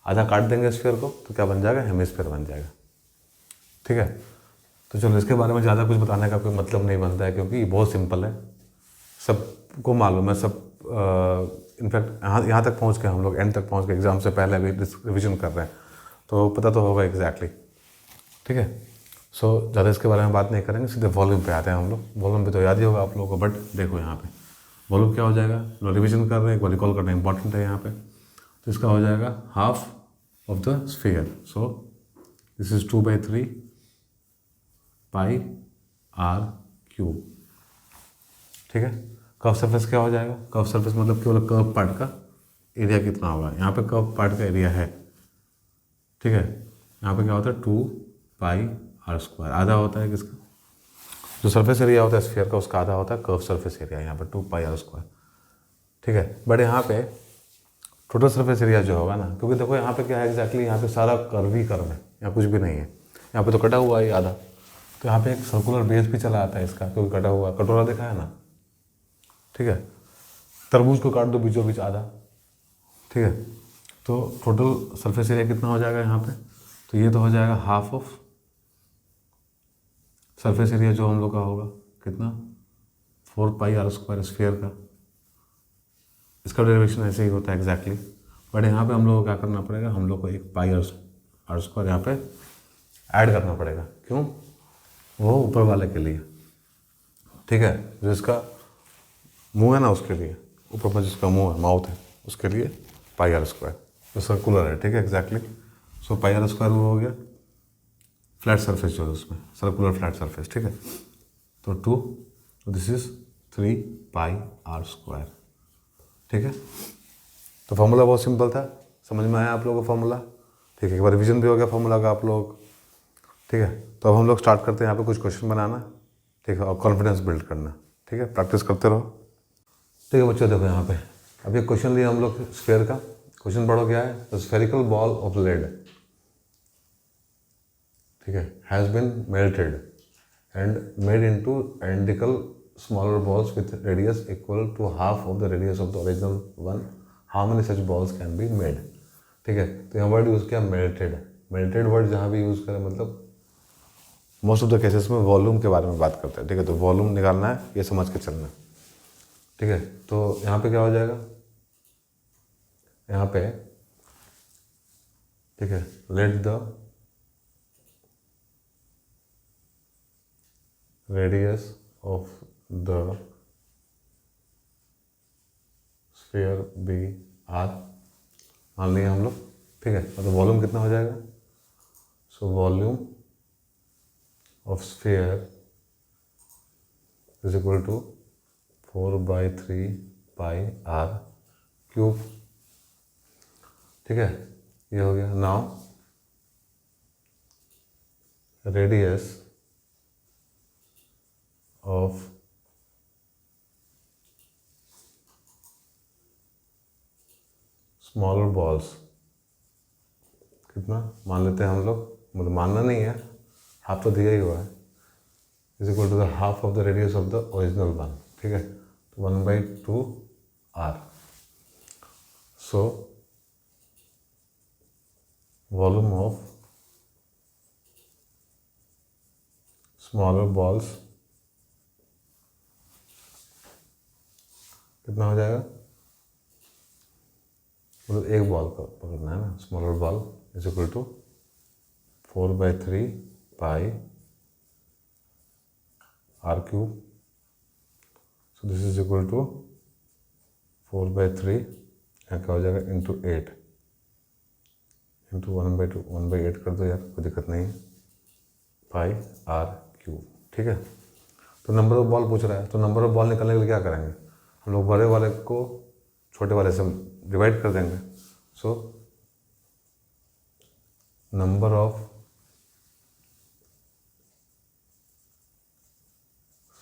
आधा काट देंगे स्फीयर को तो क्या बन जाएगा? हेमिस्फीयर बन जाएगा। ठीक है, तो चलो इसके बारे में ज़्यादा कुछ बताने का कोई मतलब नहीं बनता है, क्योंकि ये बहुत सिंपल है, सबको मालूम है। सब इनफैक्ट यहाँ तक पहुँच के हम लोग एंड तक पहुँच के एग्ज़ाम से पहले अभी रिविजन कर रहे हैं, तो पता तो होगा एग्जैक्टली। ठीक है, सो ज़्यादा इसके बारे में बात नहीं करेंगे, सीधे वॉल्यूम पे आते हैं हम लोग। वॉल्यूम पे तो याद ही होगा आप लोगों को, बट देखो यहाँ पे वॉल्यूम क्या हो जाएगा, रिविजन कर रहे हैं, एक बार रिकॉल करना इंपॉर्टेंट है यहाँ पे। तो इसका हो जाएगा half of the sphere, so this is 2/3 pi R cube. ठीक है, कर्व सरफेस क्या हो जाएगा? कर्व सरफेस मतलब केवल कर्व पार्ट का एरिया कितना होगा। यहाँ पे कर्व पार्ट का एरिया है। ठीक है, यहाँ पे क्या होता है 2πr², आधा होता है किसका? जो सरफेस एरिया होता है स्फीयर का, उसका आधा होता है कर्व सरफेस एरिया, यहाँ पे 2πr²। ठीक है, बट यहाँ पे टोटल सरफेस एरिया जो होगा ना, क्योंकि देखो यहाँ पे क्या है एग्जैक्टली, यहाँ पे सारा कर्व ही कर्व है, यहाँ कुछ भी नहीं है। यहाँ पे तो कटा हुआ है आधा, तो यहाँ पे एक सर्कुलर बेस भी चला आता है इसका, क्योंकि कटा हुआ कटोरा देखा है ना। ठीक है, तरबूज को काट दो बीचों बीच आधा। ठीक है, तो टोटल सरफेस एरिया कितना हो जाएगा यहाँ पे? तो ये तो हो जाएगा हाफ ऑफ सरफेस एरिया जो हम लोग का होगा कितना, 4πr² स्फीयर का। इसका डेरिवेशन ऐसे ही होता है एग्जैक्टली, बट यहाँ पे हम लोग को क्या करना पड़ेगा, हम लोग को एक πr² यहाँ पे ऐड करना पड़ेगा। क्यों? वो ऊपर वाले के लिए। ठीक है, जो इसका मुंह है ना उसके लिए, ऊपर में जिसका मुंह है, माउथ है, उसके लिए πr², जो सर्कुलर है। ठीक है, एग्जैक्टली। सो πr² वो हो गया फ्लैट सरफेस जो है उसमें, सर्कुलर फ्लैट सरफेस। ठीक है, तो 2, तो दिस इज 3πr²। ठीक है, तो फॉर्मूला बहुत सिंपल था, समझ में आया आप लोगों को फॉर्मूला? ठीक है, एक बार रिविजन भी हो गया फॉर्मूला का आप लोग। ठीक है, तो अब हम लोग स्टार्ट करते हैं यहाँ पे कुछ क्वेश्चन बनाना। ठीक है, और कॉन्फिडेंस बिल्ड करना। ठीक है, प्रैक्टिस करते रहो। ठीक है बच्चों, देखो यहाँ पे अब ये क्वेश्चन लिया हम लोग स्फीयर का। क्वेश्चन पढ़ो क्या है, स्फेरिकल बॉल ऑफ लेड, ठीक है, has been melted and made into identical smaller balls with radius equal to half of the radius of the original one. How many such balls can be made? ठीक है, तो यहाँ word use किया melted. Melted word जहाँ भी use करें मतलब most of the cases में वॉल्यूम के बारे में बात करते हैं। ठीक है, तो वॉल्यूम निकालना है, ये समझ के चलना है। ठीक है, तो यहाँ पे क्या हो जाएगा, यहाँ पे ठीक है, let the radius of the sphere be R मान लिया हम लोग। ठीक है, मतलब वॉल्यूम कितना हो जाएगा, so volume of sphere is equal to 4/3 pi R cube. ठीक है, ये हो गया। Now radius of smaller balls कितना मान लेते हैं हम लोग, मतलब मानना नहीं है, हाफ तो दिया ही हुआ है, is equal to the half of the radius of the original one. ठीक है, तो 1/2 R. So volume of smaller balls कितना हो जाएगा, मतलब एक बॉल का पकड़ना है ना, smaller ball is equal to 4/3 pi R cube. So this is equal to 4/3, यहाँ क्या हो जाएगा, इंटू 8 इंटू 1/2, 1/8 कर दो यार, कोई दिक्कत नहीं है, पाई आर क्यूब। ठीक है, तो नंबर ऑफ बॉल पूछ रहा है, तो नंबर ऑफ बॉल निकालने के लिए क्या करेंगे हम लोग, बड़े वाले को छोटे वाले से डिवाइड कर देंगे। So number of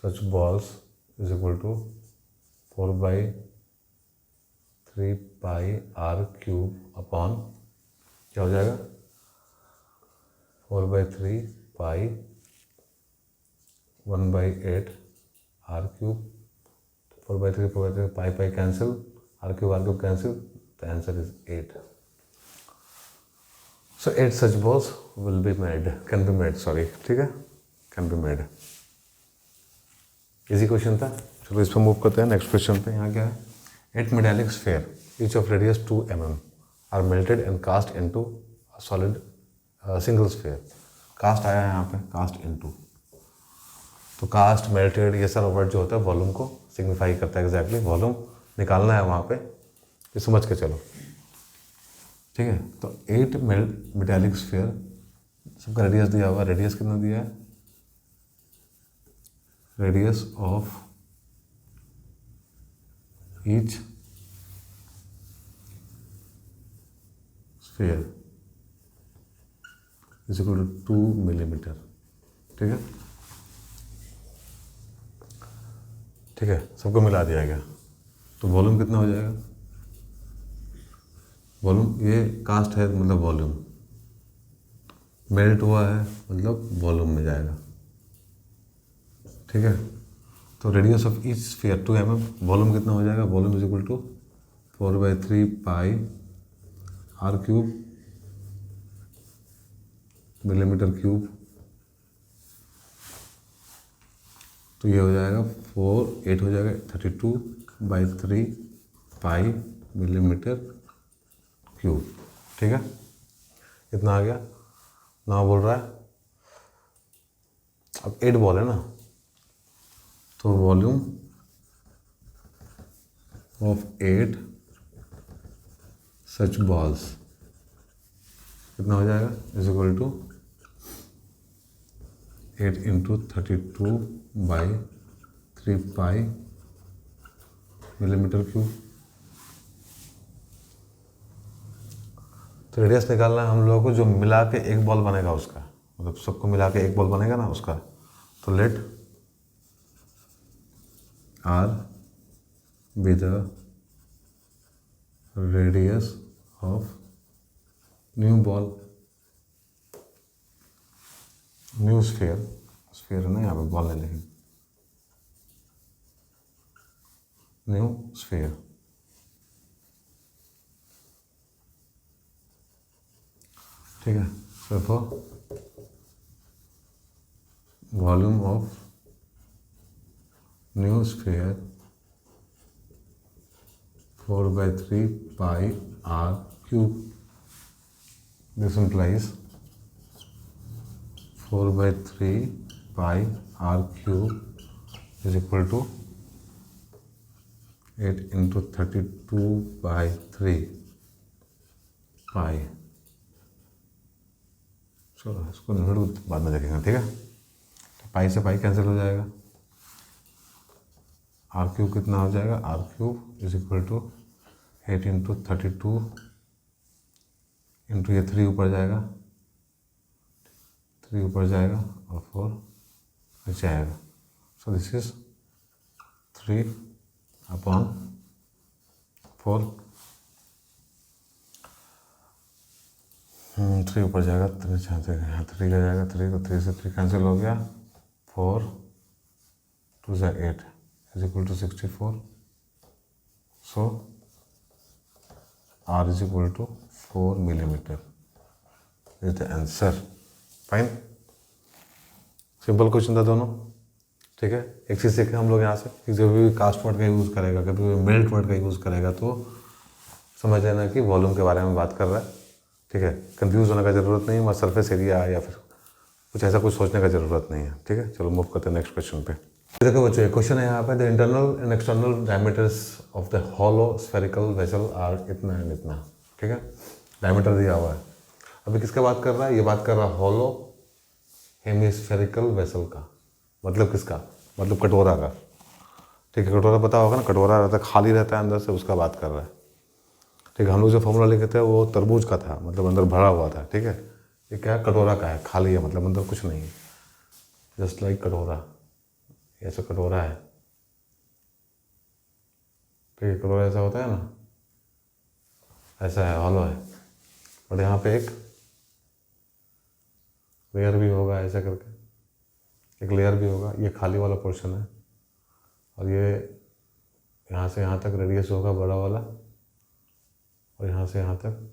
such balls is equal to 4/3 pi R cube upon क्या हो जाएगा 4/3 pi 1/8 R cube. 4/3 pi cancel, R cube cancel, the answer is 8। So 8 such balls will be made, can be made, sorry, ठीक है, can be made. Easy question था। चलो इस पर move करते हैं नेक्स्ट क्वेश्चन पे। यहाँ क्या है, 8 metallic sphere each of radius 2 mm are melted and cast into solid single sphere. Cast आया है यहाँ पे, कास्ट इनटू, तो कास्ट, मेल्टेड, ये सारा वर्ड जो होता है वॉल्यूम को सिग्निफाई करता है। एग्जैक्टली वॉल्यूम निकालना है वहाँ पे, ये समझ के चलो, ठीक है। तो 8 मेटालिक स्फेयर, सबका रेडियस दिया हुआ, रेडियस कितना दिया है, radius of each sphere is equal to 2 millimetre, ठीक है, ठीक है, सबको मिला दिया गया। तो वॉल्यूम कितना हो जाएगा, वॉल्यूम, ये कास्ट है मतलब वॉल्यूम, मेल्ट हुआ है मतलब वॉल्यूम में जाएगा, ठीक है। तो radius of each sphere 2 mm, volume कितना हो जाएगा, volume is equal to 4/3 pi R cube millimetre cube. तो ये हो जाएगा 8 हो जाएगा 32/3 पाई मिलीमीटर क्यूब, ठीक है, इतना आ गया ना। बोल रहा है अब 8 बॉल है ना, तो वॉल्यूम ऑफ 8 सच बॉल्स कितना हो जाएगा, is equal to 8 into 32/3 pi millimetre cube. तो रेडियस निकालना है हम लोगों को, जो मिला के एक बॉल बनेगा उसका, मतलब सबको मिला के एक बॉल बनेगा ना उसका। तो let R be the radius of new ball, new sphere, sphere है ना यहाँ पे, बॉल है लेकिन, न्यू स्फीयर, ठीक है। so volume of new sphere 4/3 pi R cube, this implies 4/3 pi R cube is equal to 8 into 32/3 pi. चलो इसको लिमिट बाद में देखेंगे, ठीक है। तो पाई से पाई कैंसिल हो जाएगा, आर क्यूब कितना हो जाएगा, R cube is equal to 8 into 32 into ये 3 ऊपर जाएगा, 3 ऊपर जाएगा और 4 नीचे आएगा। सो दिस इज 3/4, 3 ऊपर जाएगा, 3 यहाँ 3 का जाएगा, 3 तो 3 से 3 कैंसिल हो गया, 4 2 से 8 is equal to 64। So R is equal to 4 millimetre is the answer. Fine, simple question था दोनों, ठीक है। एक चीज़ सीखे हम लोग यहाँ से कि जब भी कास्ट वर्ड का यूज़ करेगा, कभी भी मेल्ट वर्ड का यूज़ करेगा, तो समझ लेना कि वॉल्यूम के बारे में बात कर रहा है, ठीक है। कंफ्यूज होने का ज़रूरत नहीं है, मतलब सरफेस एरिया या फिर कुछ ऐसा कुछ सोचने का ज़रूरत नहीं है, ठीक है। चलो मूव करते हैं नेक्स्ट क्वेश्चन पे। देखो बच्चों, एक क्वेश्चन है यहाँ पे, the internal and external diameters of the hollow spherical vessel are इतना एंड इतना, ठीक है। डायमीटर दिया हुआ है। अभी किसका बात कर रहा है, ये बात कर रहा है हॉलो हेमिस्फेरिकल वेसल का। मतलब किसका, मतलब कटोरा का, ठीक है। कटोरा पता होगा ना, कटोरा रहता है, खाली रहता है अंदर से, उसका बात कर रहा है, ठीक है। हम लोग जो फॉर्मूला लिखे थे वो तरबूज का था, मतलब अंदर भरा हुआ था, ठीक है। ये क्या है, कटोरा का है, खाली है, मतलब अंदर कुछ नहीं है, जस्ट लाइक कटोरा, ऐसा कटोरा है, ठीक है, कटोरा ऐसा होता है ना, ऐसा है, हॉलो है, और यहाँ पे एक लेयर भी होगा, ऐसा करके एक लेयर भी होगा, ये खाली वाला पोर्शन है, और ये यहाँ से यहाँ तक रेडियस होगा बड़ा वाला, और यहाँ से यहाँ तक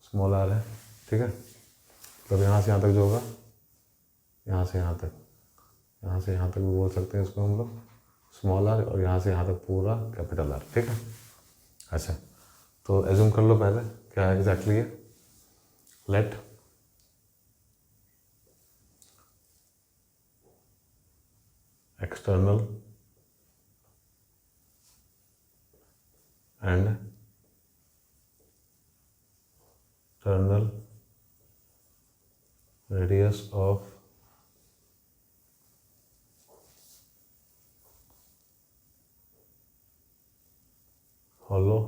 स्मॉल आर है, ठीक है। तो यहाँ से यहाँ तक जो होगा, यहाँ से यहाँ तक, यहाँ से यहाँ तक भी बोल सकते हैं इसको हम लोग स्मॉल आर, और यहाँ से यहाँ तक पूरा कैपिटल आर, ठीक है। अच्छा, तो एज्यूम कर लो पहले क्या है एग्जैक्टली है। Let external and internal radius of hollow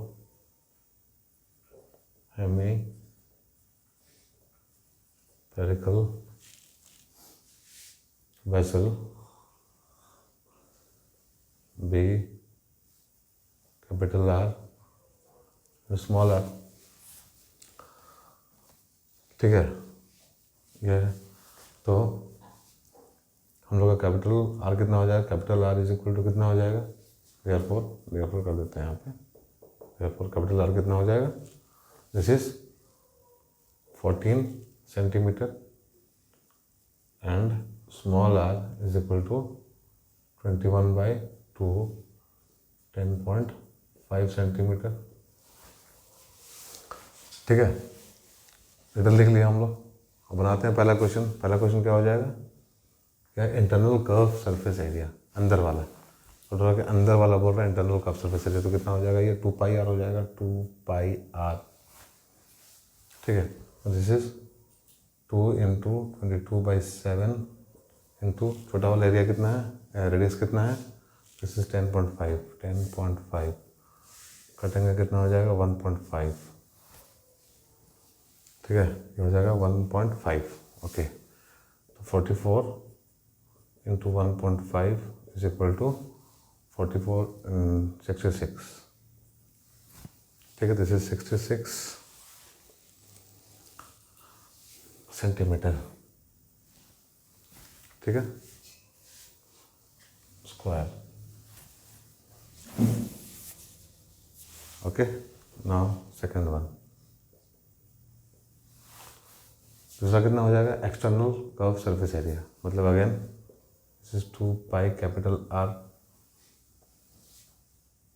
hemispherical vessel B capital R small r, ठीक है। ये है, तो हम लोग का कैपिटल आर कितना हो जाएगा, capital R is equal to कितना हो जाएगा, देयरफॉर कर देते हैं यहाँ पे, देयरफॉर कैपिटल आर कितना हो जाएगा, this is 14 centimetre and small R is equal to 21/2 10.5 centimetre, ठीक है। इधर लिख लिया हम लोग। अब बनाते हैं पहला क्वेश्चन। पहला क्वेश्चन क्या हो जाएगा, क्या इंटरनल कर्व सरफेस एरिया, अंदर वाला, कटोरा के अंदर वाला बोल रहा है इंटरनल कर्व सरफेस एरिया, तो कितना हो जाएगा, ये 2πr हो जाएगा, 2πr, ठीक है। दिस इज 2 × 22/7 इंटू छोटा वाला एरिया कितना है, रेडियस कितना है, दिस इज 10.5 कटेंगे कितना हो जाएगा 1.5, ठीक है, ये हो जाएगा 1.5, ओके। तो 44 × 1.5 इज इक्वल टू 66, ठीक है, दिस इज 66 सेंटीमीटर, ठीक है, square, okay. Now second one, दूसरा कितना हो जाएगा, एक्सटर्नल कर्व सरफेस एरिया, मतलब again this is 2π capital R,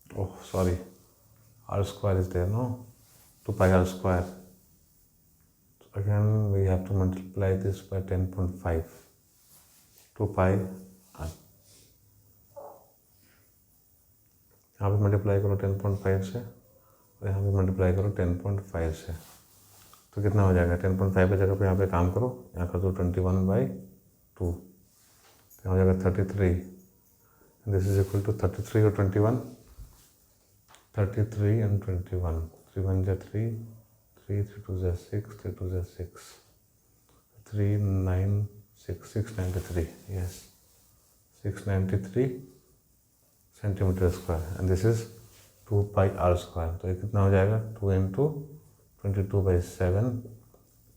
oh sorry, R square is there, no, 2πr square, again we have to multiply this by 10.5, 2πr, यहाँ पे multiply करो 10.5 से, और यहाँ पे मल्टीप्लाई करो 10.5 से, तो कितना हो जाएगा, 10.5 की जगह पे यहाँ पे काम करो, यहाँ कर दो 21/2, यहाँ हो जाएगा 33, दिस इज इक्वल टू 33 और 21, 33 and 21, 3 1 जा 3, 3 3 2 जा 6, 3 2 जा 6, 693, yes, 693 centimetre square, and this is 2πr square, तो ये कितना हो जाएगा, 2 × 22/7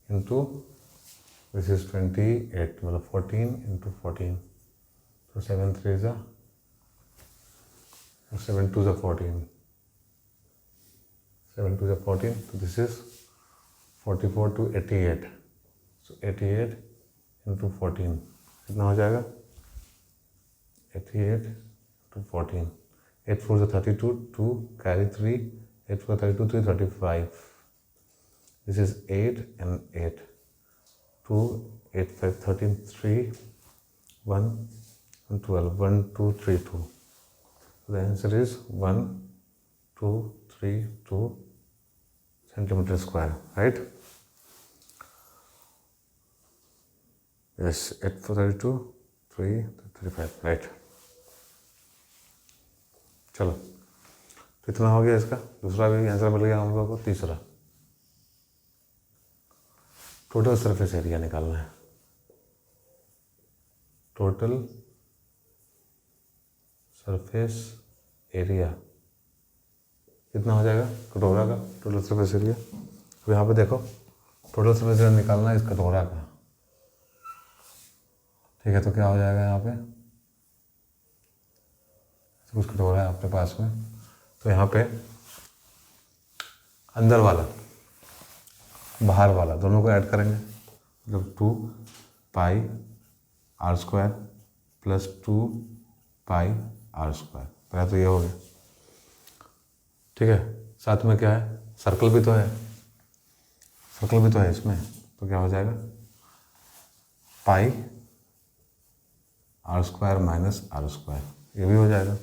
इंटू दिस इज 28, मतलब 14 × 14, तो 7 3 जा 7 2 जा 14, 7 2 जा 14, तो दिस इज 44 to 88, so 88 × 14 कितना हो जाएगा, 88 × 14, 8 4 जा 32, 2 carry 3, 8 4 32, 3 35, this is 8 and 8, 2 8 5 13, 3 1 and 12, 1 2 3 2, so the answer is 1 2 3 2 centimeter square, right? Yes, 8 4 32, 3 35, right? चलो, तो इतना हो गया इसका। दूसरा भी आंसर मिल गया हम लोगों को। तीसरा, टोटल सरफेस एरिया निकालना है। टोटल सरफेस एरिया कितना हो जाएगा कटोरा का, टोटल सरफेस एरिया। अब यहाँ पे देखो टोटल सरफेस एरिया निकालना है इस कटोरा का, ठीक है। तो क्या हो जाएगा यहाँ पे, कुछ कटोरा है आपके पास में, तो यहाँ पे अंदर वाला बाहर वाला दोनों को ऐड करेंगे, मतलब 2 pi R square plus 2 pi R square. पहले तो ये हो गया, ठीक है। साथ में क्या है, सर्कल भी तो है, सर्कल भी तो है इसमें, तो क्या हो जाएगा pi R square minus R square, ये भी हो जाएगा,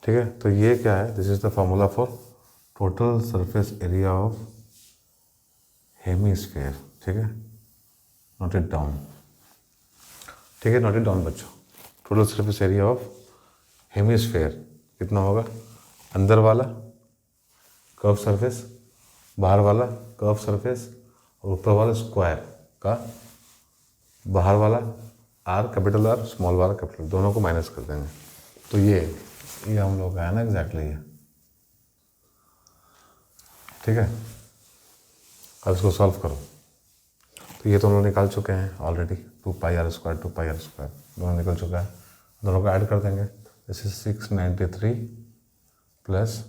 ठीक है। तो ये क्या है, this is the formula for total surface area of hemisphere, ठीक है। नोट इट डाउन, ठीक है, नोट इट डाउन बच्चों। Total surface area of hemisphere कितना होगा, अंदर वाला कर्व सरफेस, बाहर वाला कर्व सरफेस, और ऊपर वाला स्क्वायर का बाहर वाला are capital R small are capital, दोनों को माइनस कर देंगे। तो ये हम लोग का है ना एग्जैक्टली ये, ठीक है। अब इसको सॉल्व करो, तो ये तो हम लोग निकाल चुके हैं ऑलरेडी, 2 पाई आर स्क्वायर दोनों निकल चुका है, दोनों को ऐड कर देंगे। This is 693 plus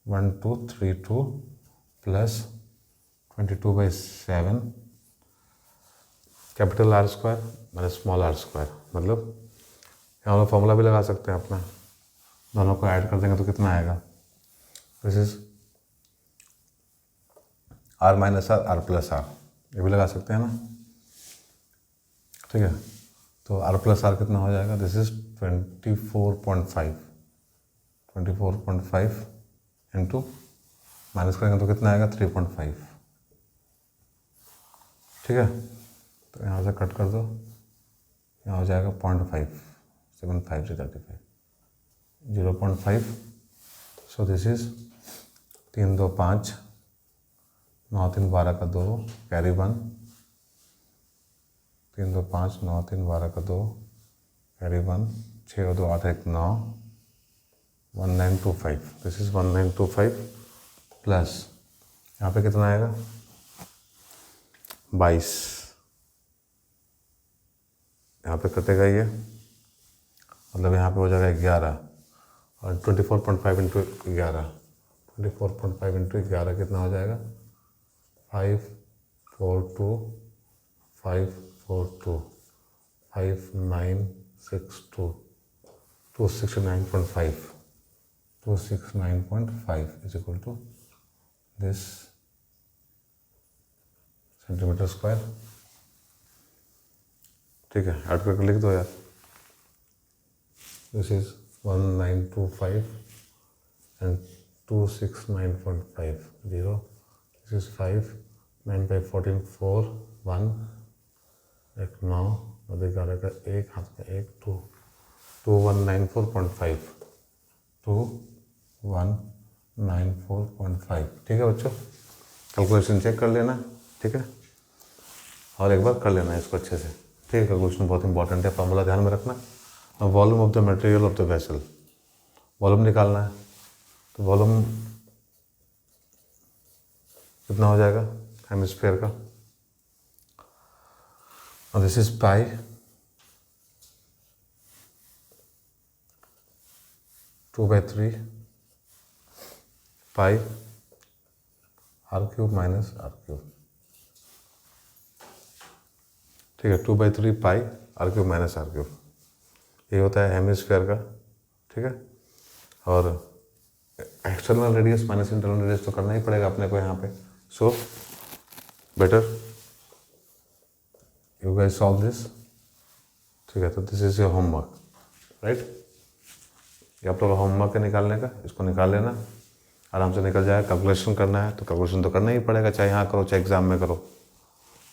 1232 plus 22/7 capital R square minus small R square, मतलब यहाँ हम लोग फॉर्मूला भी लगा सकते हैं अपना, दोनों को ऐड कर देंगे तो कितना आएगा, this is R minus R, R plus R, ये भी लगा सकते हैं ना, ठीक है। तो आर प्लस आर कितना हो जाएगा, दिस इज 24.5 इंटू माइनस करेंगे तो कितना आएगा 3.5, ठीक है। तो यहाँ से कट कर दो, यहाँ हो जाएगा 0.5, 7/5 से 35, 0.5। सो दिस इज 3 2 5, 9 3 12 का 2 कैरी 1, 3 2 5 9 3 12 का 2 कैरी 1, 6 और 2 8 1 9, 1925, दिस इज 1925 प्लस यहाँ पे कितना आएगा 22, यहाँ पे कटेगा ये, मतलब यहाँ पे हो जाएगा 11, और 24.5 इंटू 11, 24.5 इंटू 11 कितना हो जाएगा 542 542 5962 269.5 269.5 is equal to this centimetre square, ठीक है। ऐड करके लिख दो यार, this is 1925 and 269.5 0, this is 5 9 by 14 4 1 एक 9 और 11 का 1 हाथ में 1 2 2194.5 2194.5, ठीक है बच्चों। कैलकुलेशन चेक कर लेना, ठीक है, और एक बार कर लेना इसको अच्छे से, ठीक है। कैलकुलेशन बहुत इंपॉर्टेंट है, फॉर्मूला ध्यान में रखना। Volume of the material of the vessel, volume निकालना है, तो वॉल्यूम कितना हो जाएगा हेमिस्फीयर का, और this is pi 2/3 pi R cube minus R cube, ठीक है। 2/3 pi R cube minus R cube, ये होता है हेमिस्फीयर का, ठीक है। और external radius minus internal radius तो करना ही पड़ेगा अपने को यहाँ पे, so better you guys solve this, ठीक है। तो this is your homework, right. ये आप लोग होमवर्क है निकालने का, इसको निकाल लेना, आराम से निकल जाएगा। कैलकुलेशन करना है तो कैलकुलेशन तो करना ही पड़ेगा, चाहे यहाँ करो चाहे एग्जाम में करो,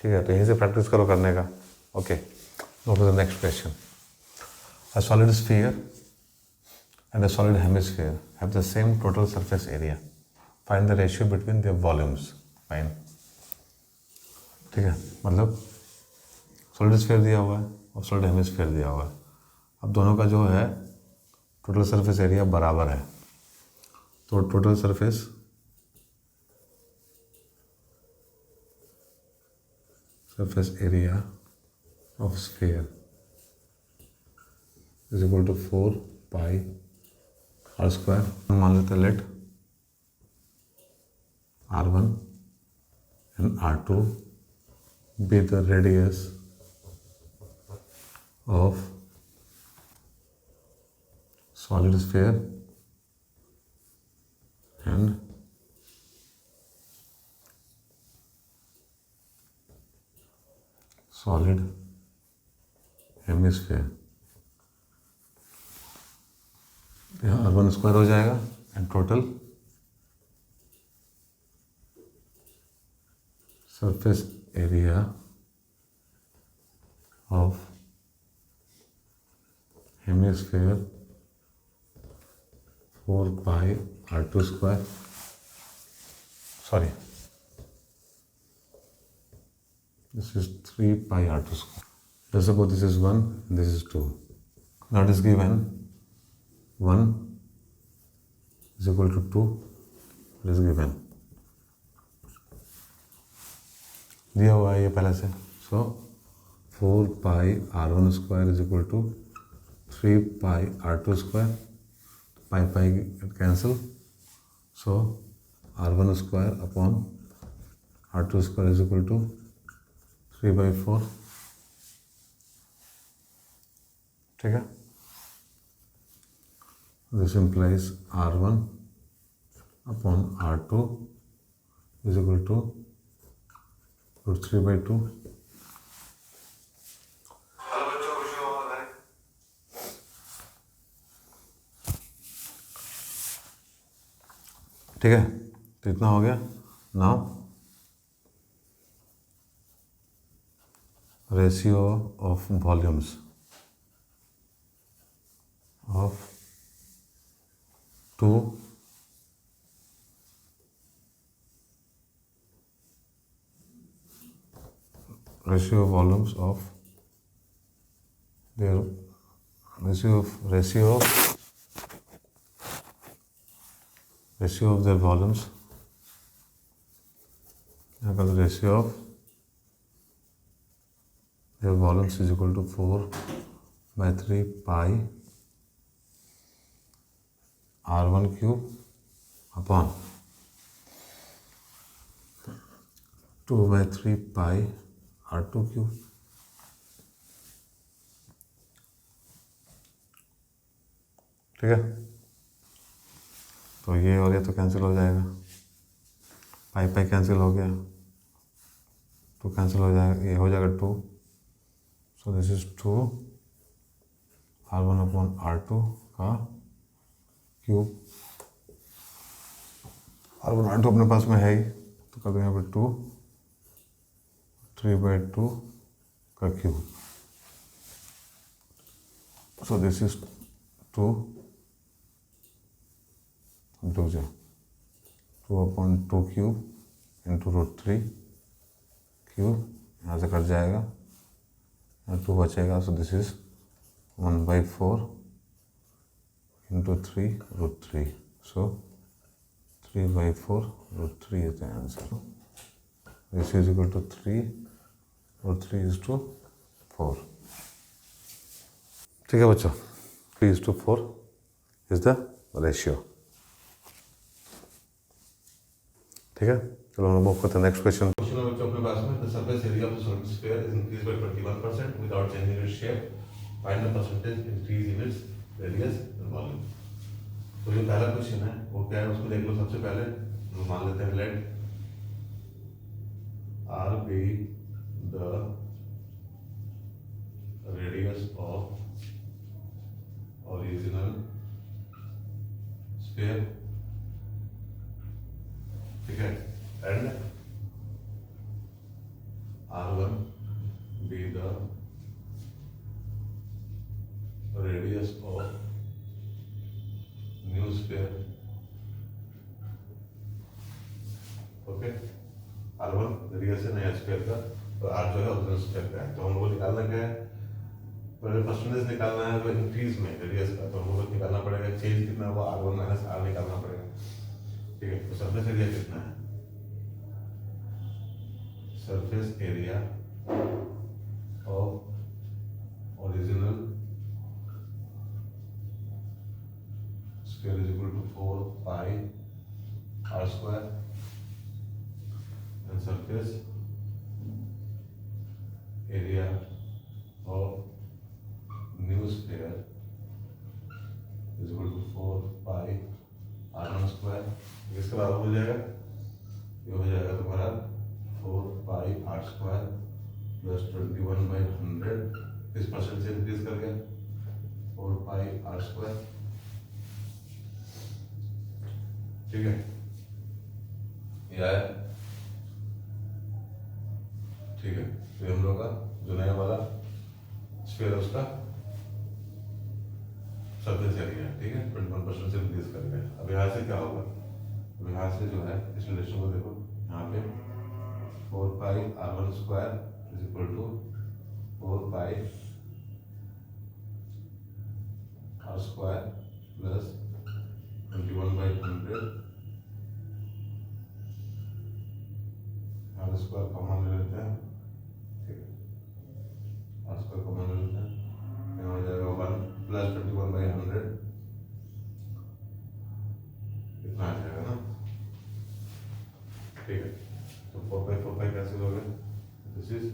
ठीक है। तो यहीं से प्रैक्टिस करो करने का, okay. Go to the next question. A solid sphere and a solid hemisphere have the same total surface area. Find the ratio between their volumes. Fine. ठीक है, मतलब सॉलिड स्फीयर दिया हुआ है और सॉलिड हेमिस्फीयर दिया हुआ है। अब दोनों का जो है टोटल सरफेस एरिया बराबर है, तो total surface area of sphere is equal to 4 pi R square. मान लेते हैं let R1 and R2 be the radius of solid sphere and solid hemisphere. यहाँ R1 स्क्वायर हो जाएगा and total surface area of hemisphere 4 pi R2 square, sorry this is 3 pi R2 square. Let's suppose this is 1, this is 2. That is given 1 is equal to 2. It is given. दिया हुआ है ये पहले से। So 4 pi R1 square is equal to 3 pi R2 square. Pi pi cancel. So R1 square upon R2 square is equal to 3/4, ठीक है। This implies R1 upon R2 is equal to √3/2। ठीक है, तो इतना हो गया। Now ratio of volumes of two ratio of volumes of their ratio of their volumes, the ratio of their volumes is equal to 4/3 pi R1 cube upon 2/3 pi R2 cube। ठीक है, तो ये हो गया तो कैंसिल हो जाएगा, पाई पाई cancel हो गया, 2 कैंसिल हो जाएगा, ये हो जाएगा 2। So this is 2 R1 upon R2 का क्यूब। R1 R2 अपने पास में है ही, तो कर दो यहाँ पे 2 3/2 का cube. So this is 2 upon 2 cube into √3 cube, यहाँ से कट जाएगा, 2 बचेगा। सो this is 1/4 into 3√3। So 3/4 √3 is the answer. This is equal to 3 √3 is to 4। ठीक है बच्चों, 3:4 is the ratio। ठीक है, चलो हम मूव करते हैं नेक्स्ट क्वेश्चन। क्वेश्चन बच्चों अपने पास में, the surface area of the solid sphere is increase by 21% without changing its shape, find the percentage increase in its radius and volume. तो जो पहला क्वेश्चन है वो क्या है, उसको देख लो। सबसे पहले हम मान लेते हैं let R be the radius of original sphere, ठीक है, and R1 be the radius of new sphere। Okay, R1 radius है नया स्फीयर का, तो R जो है ओरिजिनल स्फीयर का है। तो हम लोग निकालना क्या है, पर परसेंटेज निकालना है तो इंक्रीज में रेडियस का, तो हमको निकालना पड़ेगा चेंज कितना हुआ, R1 माइनस R निकालना पड़ेगा। ठीक है, तो सरफेस एरिया कितना है, surface area of original square is equal to 4 pi R square and surface area of new square is equal to 4 pi R1 square. इसके बराबर हो जाएगा, ये हो जाएगा तुम्हारा 4 पाई R स्क्वायर प्लस 21/100, किस परसेंट से इंक्रीज कर गया, 4 पाई R स्क्वायर। ठीक है, ये आया। ठीक है, तो हम लोग का जो नया वाला स्क्वायर है उसका सरफेस एरिया, ठीक है, 21% से इंक्रीज कर गया। अब यहाँ से क्या होगा, अब यहाँ से जो है इस रिलेशन को देखो, यहाँ पे 4 pi R1 square is equal to 4 pi R square plus 21/100 R square common ले लेते हैं। ठीक है, R स्क्वायर कॉमन ले लेते हैं, यहाँ हो जाएगा 1 प्लस 21/100, इतना आ जाएगा ना। ठीक है, तो 4 पाई कैंसिल हो गया, this is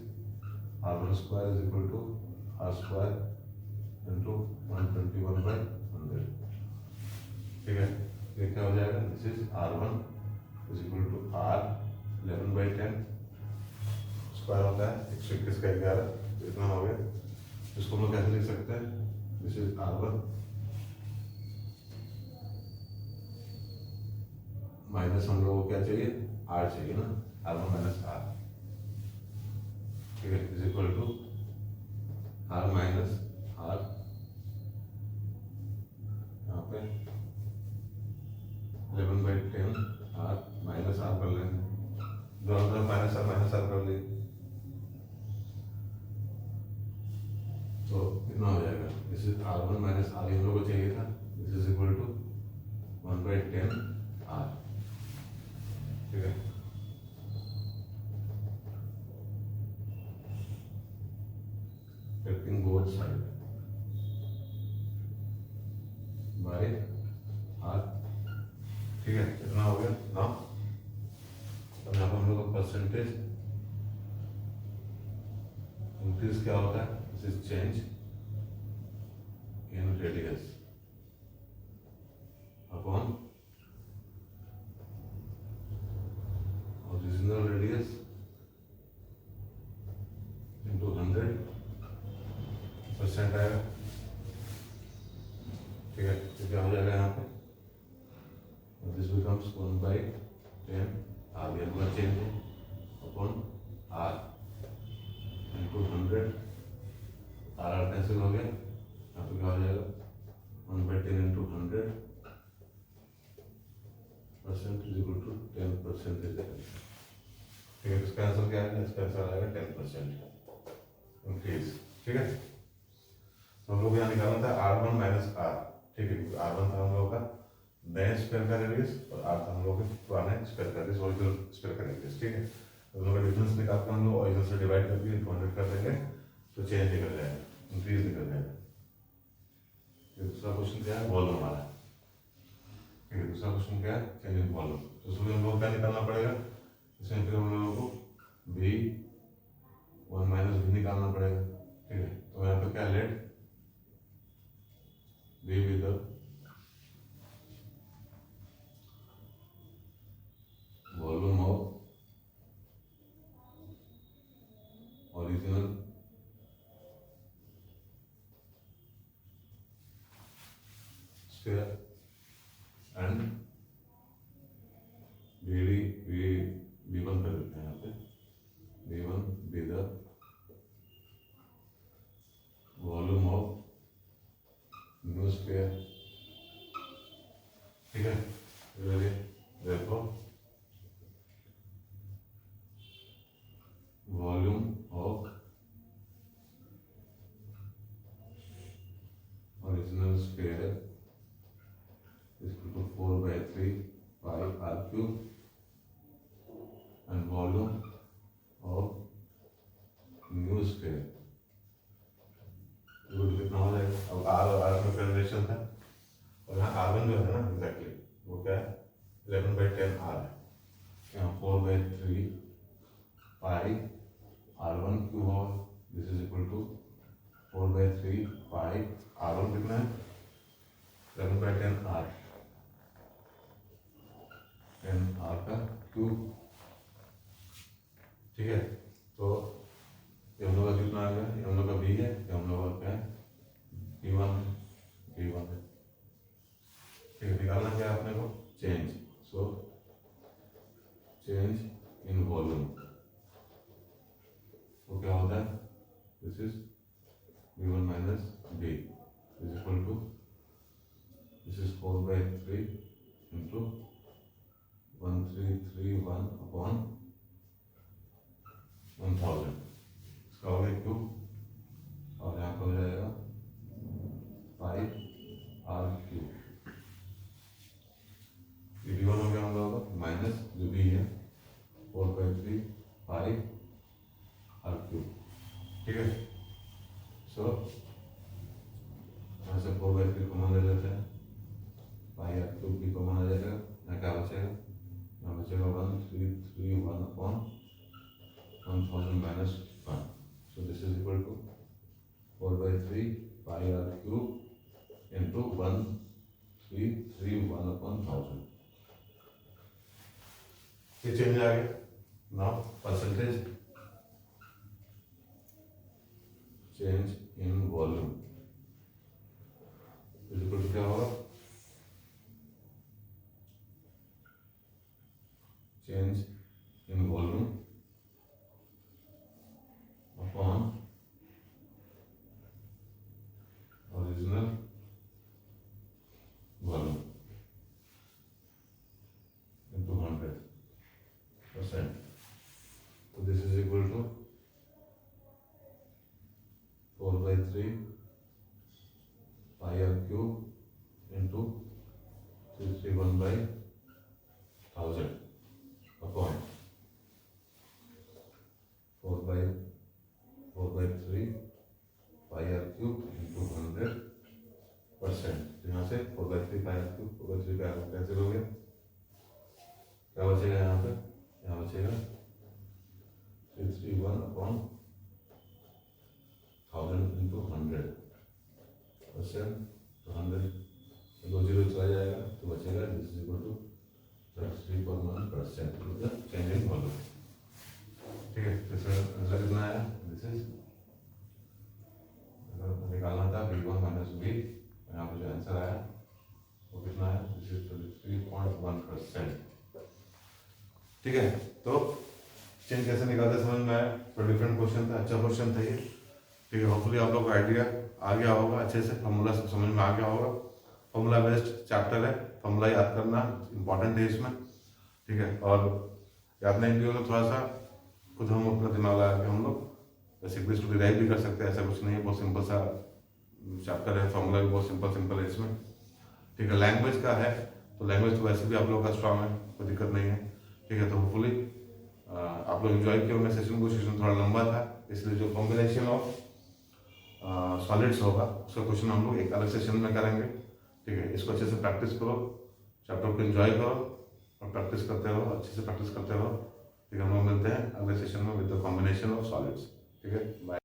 R1 square is equal to R square into 121/100। ठीक है, ये क्या हो जाएगा, this is R1 is equal to R 11/10 square होता है 121 का 11, इतना हो गया। इसको हम लोग कैसे लिख सकते हैं, दिस इज R1 माइनस हम लोग को क्या चाहिए, R चाहिए ना, R1 माइनस R। ठीक है, is equal to R minus R, यहाँ पे 11/10 R माइनस R कर लेंगे, दोनों तरफ माइनस R कर लिए, तो कितना हो जाएगा, this is R1 minus R हम लोग को चाहिए था, this is equal to 1/10 R। ठीक है, taking both side by R। ठीक है, इतना हो गया ना। अब यहाँ पर हम लोग का परसेंटेज इंक्रीज क्या होता है, this is change in radius upon original radius into 100% आएगा। ठीक है, तो क्या हो जाएगा यहाँ पे, दिस बिकम्स 1/10 R, ये पूरा चेंज है, upon R into 100, R cancel हो गया, यहाँ पे क्या हो जाएगा 1/10 इंटू 100% इज इक्वल टू 10%। ठीक है, इसका आंसर क्या है, इसका आंसर आएगा 10% इंक्रीज। ठीक है, तो हम लोग यहाँ निकालना था R1 माइनस R। ठीक है, R1 था हम लोग का नए स्क्वायर का रेडियस और R था हम लोग के पुराने स्क्वायर का रेडियस, ओरिजिनल स्क्वायर का रेडियस। ठीक है, तो हम लोग का डिफरेंस निकाल कर हम लोग ओरिजिनल से डिवाइड करके 200 कर देंगे, तो चेंज निकल जाएगा, इंक्रीज निकल जाएगा। दूसरा क्वेश्चन क्या है, वॉल्यूम वाला। ठीक है, दूसरा क्वेश्चन क्या है, चेंज इन वॉल्यूम। तो उसमें हम लोग क्या निकालना पड़ेगा, इसमें फिर हम लोगों को V1 माइनस V निकालना पड़ेगा। ठीक है, तो यहाँ पे क्या let V with volume of original square and V1 कर देते हैं यहाँ पे, V1 with volume of new square. ठीक है, देखो वॉल्यूम ऑफ स्क्वायर कितना हो जाएगा। अब आर और आर में रिलेशन था और यहाँ R1 जो है ना एग्जैक्टली वो क्या है 11/10 R है। यहाँ 4/3 पाई R1 क्यूब होगा, this is equal to 4/3 pi R1 कितना है 11/10 R, 10R का क्यूब। ठीक है, तो ये हम लोग का कितना आ गया, ये हम लोग का V है, ये हम लोग का क्या है V1 है। ठीक है, निकालना क्या है अपने को change, so change in volume वो क्या होता है, this is V1 minus V is equal to this is 4/3 into 1331 upon 1000, इसका हो गया क्यूब और यहाँ पर हो जाएगा पाई R क्यूब। ये V1 हो गया हम लोगों का माइनस जो V है 4/3 पाई R क्यूब। ठीक है, सो यहाँ से 4/3 कॉमन ले लेते हैं, पाई R क्यूब भी कॉमन आ जाएगा, यहाँ क्या बचेगा, यहाँ बचेगा 1331 upon 1000 minus 1, so this is equal to 4/3 pi R cube into 1331 upon 1000। ये चेंज आ गया। Now percentage change in volume is equal to क्या होगा, change in volume upon original volume into 100%, तो this is equal to 4/3 pi R cube into 331/1000 upon 4/3 pi R cube into 100%। यहाँ से 4/3 pi R cube 4/3 pi R cancel हो गया, क्या बचेगा यहाँ पे, यहाँ बचेगा 331 अपॉन 1000 इंटू 100%, तो 100 दो जीरो चला जाएगा तो बचेगा दिस इज इक्वल टू 33.1% मतलब चेंज इन वॉल्यूम। ठीक है, तो इसका आंसर कितना आया, दिस इज निकालना था V1 माइनस V, यहाँ पर जो आंसर आया वो कितना है, दिस इज 33.1%। ठीक है, तो चेंज कैसे निकालते समझ में आया, तो डिफरेंट क्वेश्चन था, अच्छा क्वेश्चन था ये। ठीक है, होपफुली आप लोग को आइडिया आ गया होगा, अच्छे से फॉर्मूला सब समझ में आ गया होगा। फॉर्मूला बेस्ड चैप्टर है, फॉर्मूला याद करना इंपॉर्टेंट है इसमें। ठीक है, और याद नहीं भी हो तो थोड़ा सा खुद हम अपना दिमाग लगा के हम लोग बेसिकली इसको डिराइव भी कर सकते हैं, ऐसा कुछ नहीं है, बहुत सिंपल सा चैप्टर है, फॉर्मूला भी बहुत सिंपल है इसमें। ठीक है, लैंग्वेज का है तो लैंग्वेज तो वैसे भी आप लोगों का स्ट्रांग है, कोई दिक्कत नहीं है। ठीक है, तो होपफुली आप लोग एंजॉय किए होंगे सेशन को। सेशन थोड़ा लंबा था, इसलिए जो कॉम्बिनेशन ऑफ सॉलिड्स होगा उसका क्वेश्चन हम लोग एक अलग सेशन में करेंगे। ठीक है, इसको अच्छे से प्रैक्टिस करो, चैप्टर को एंजॉय करो और प्रैक्टिस करते रहो, अच्छे से प्रैक्टिस करते रहो। ठीक है, हम लोग मिलते हैं अगले सेशन में with the combination of solids. ठीक है, बाय।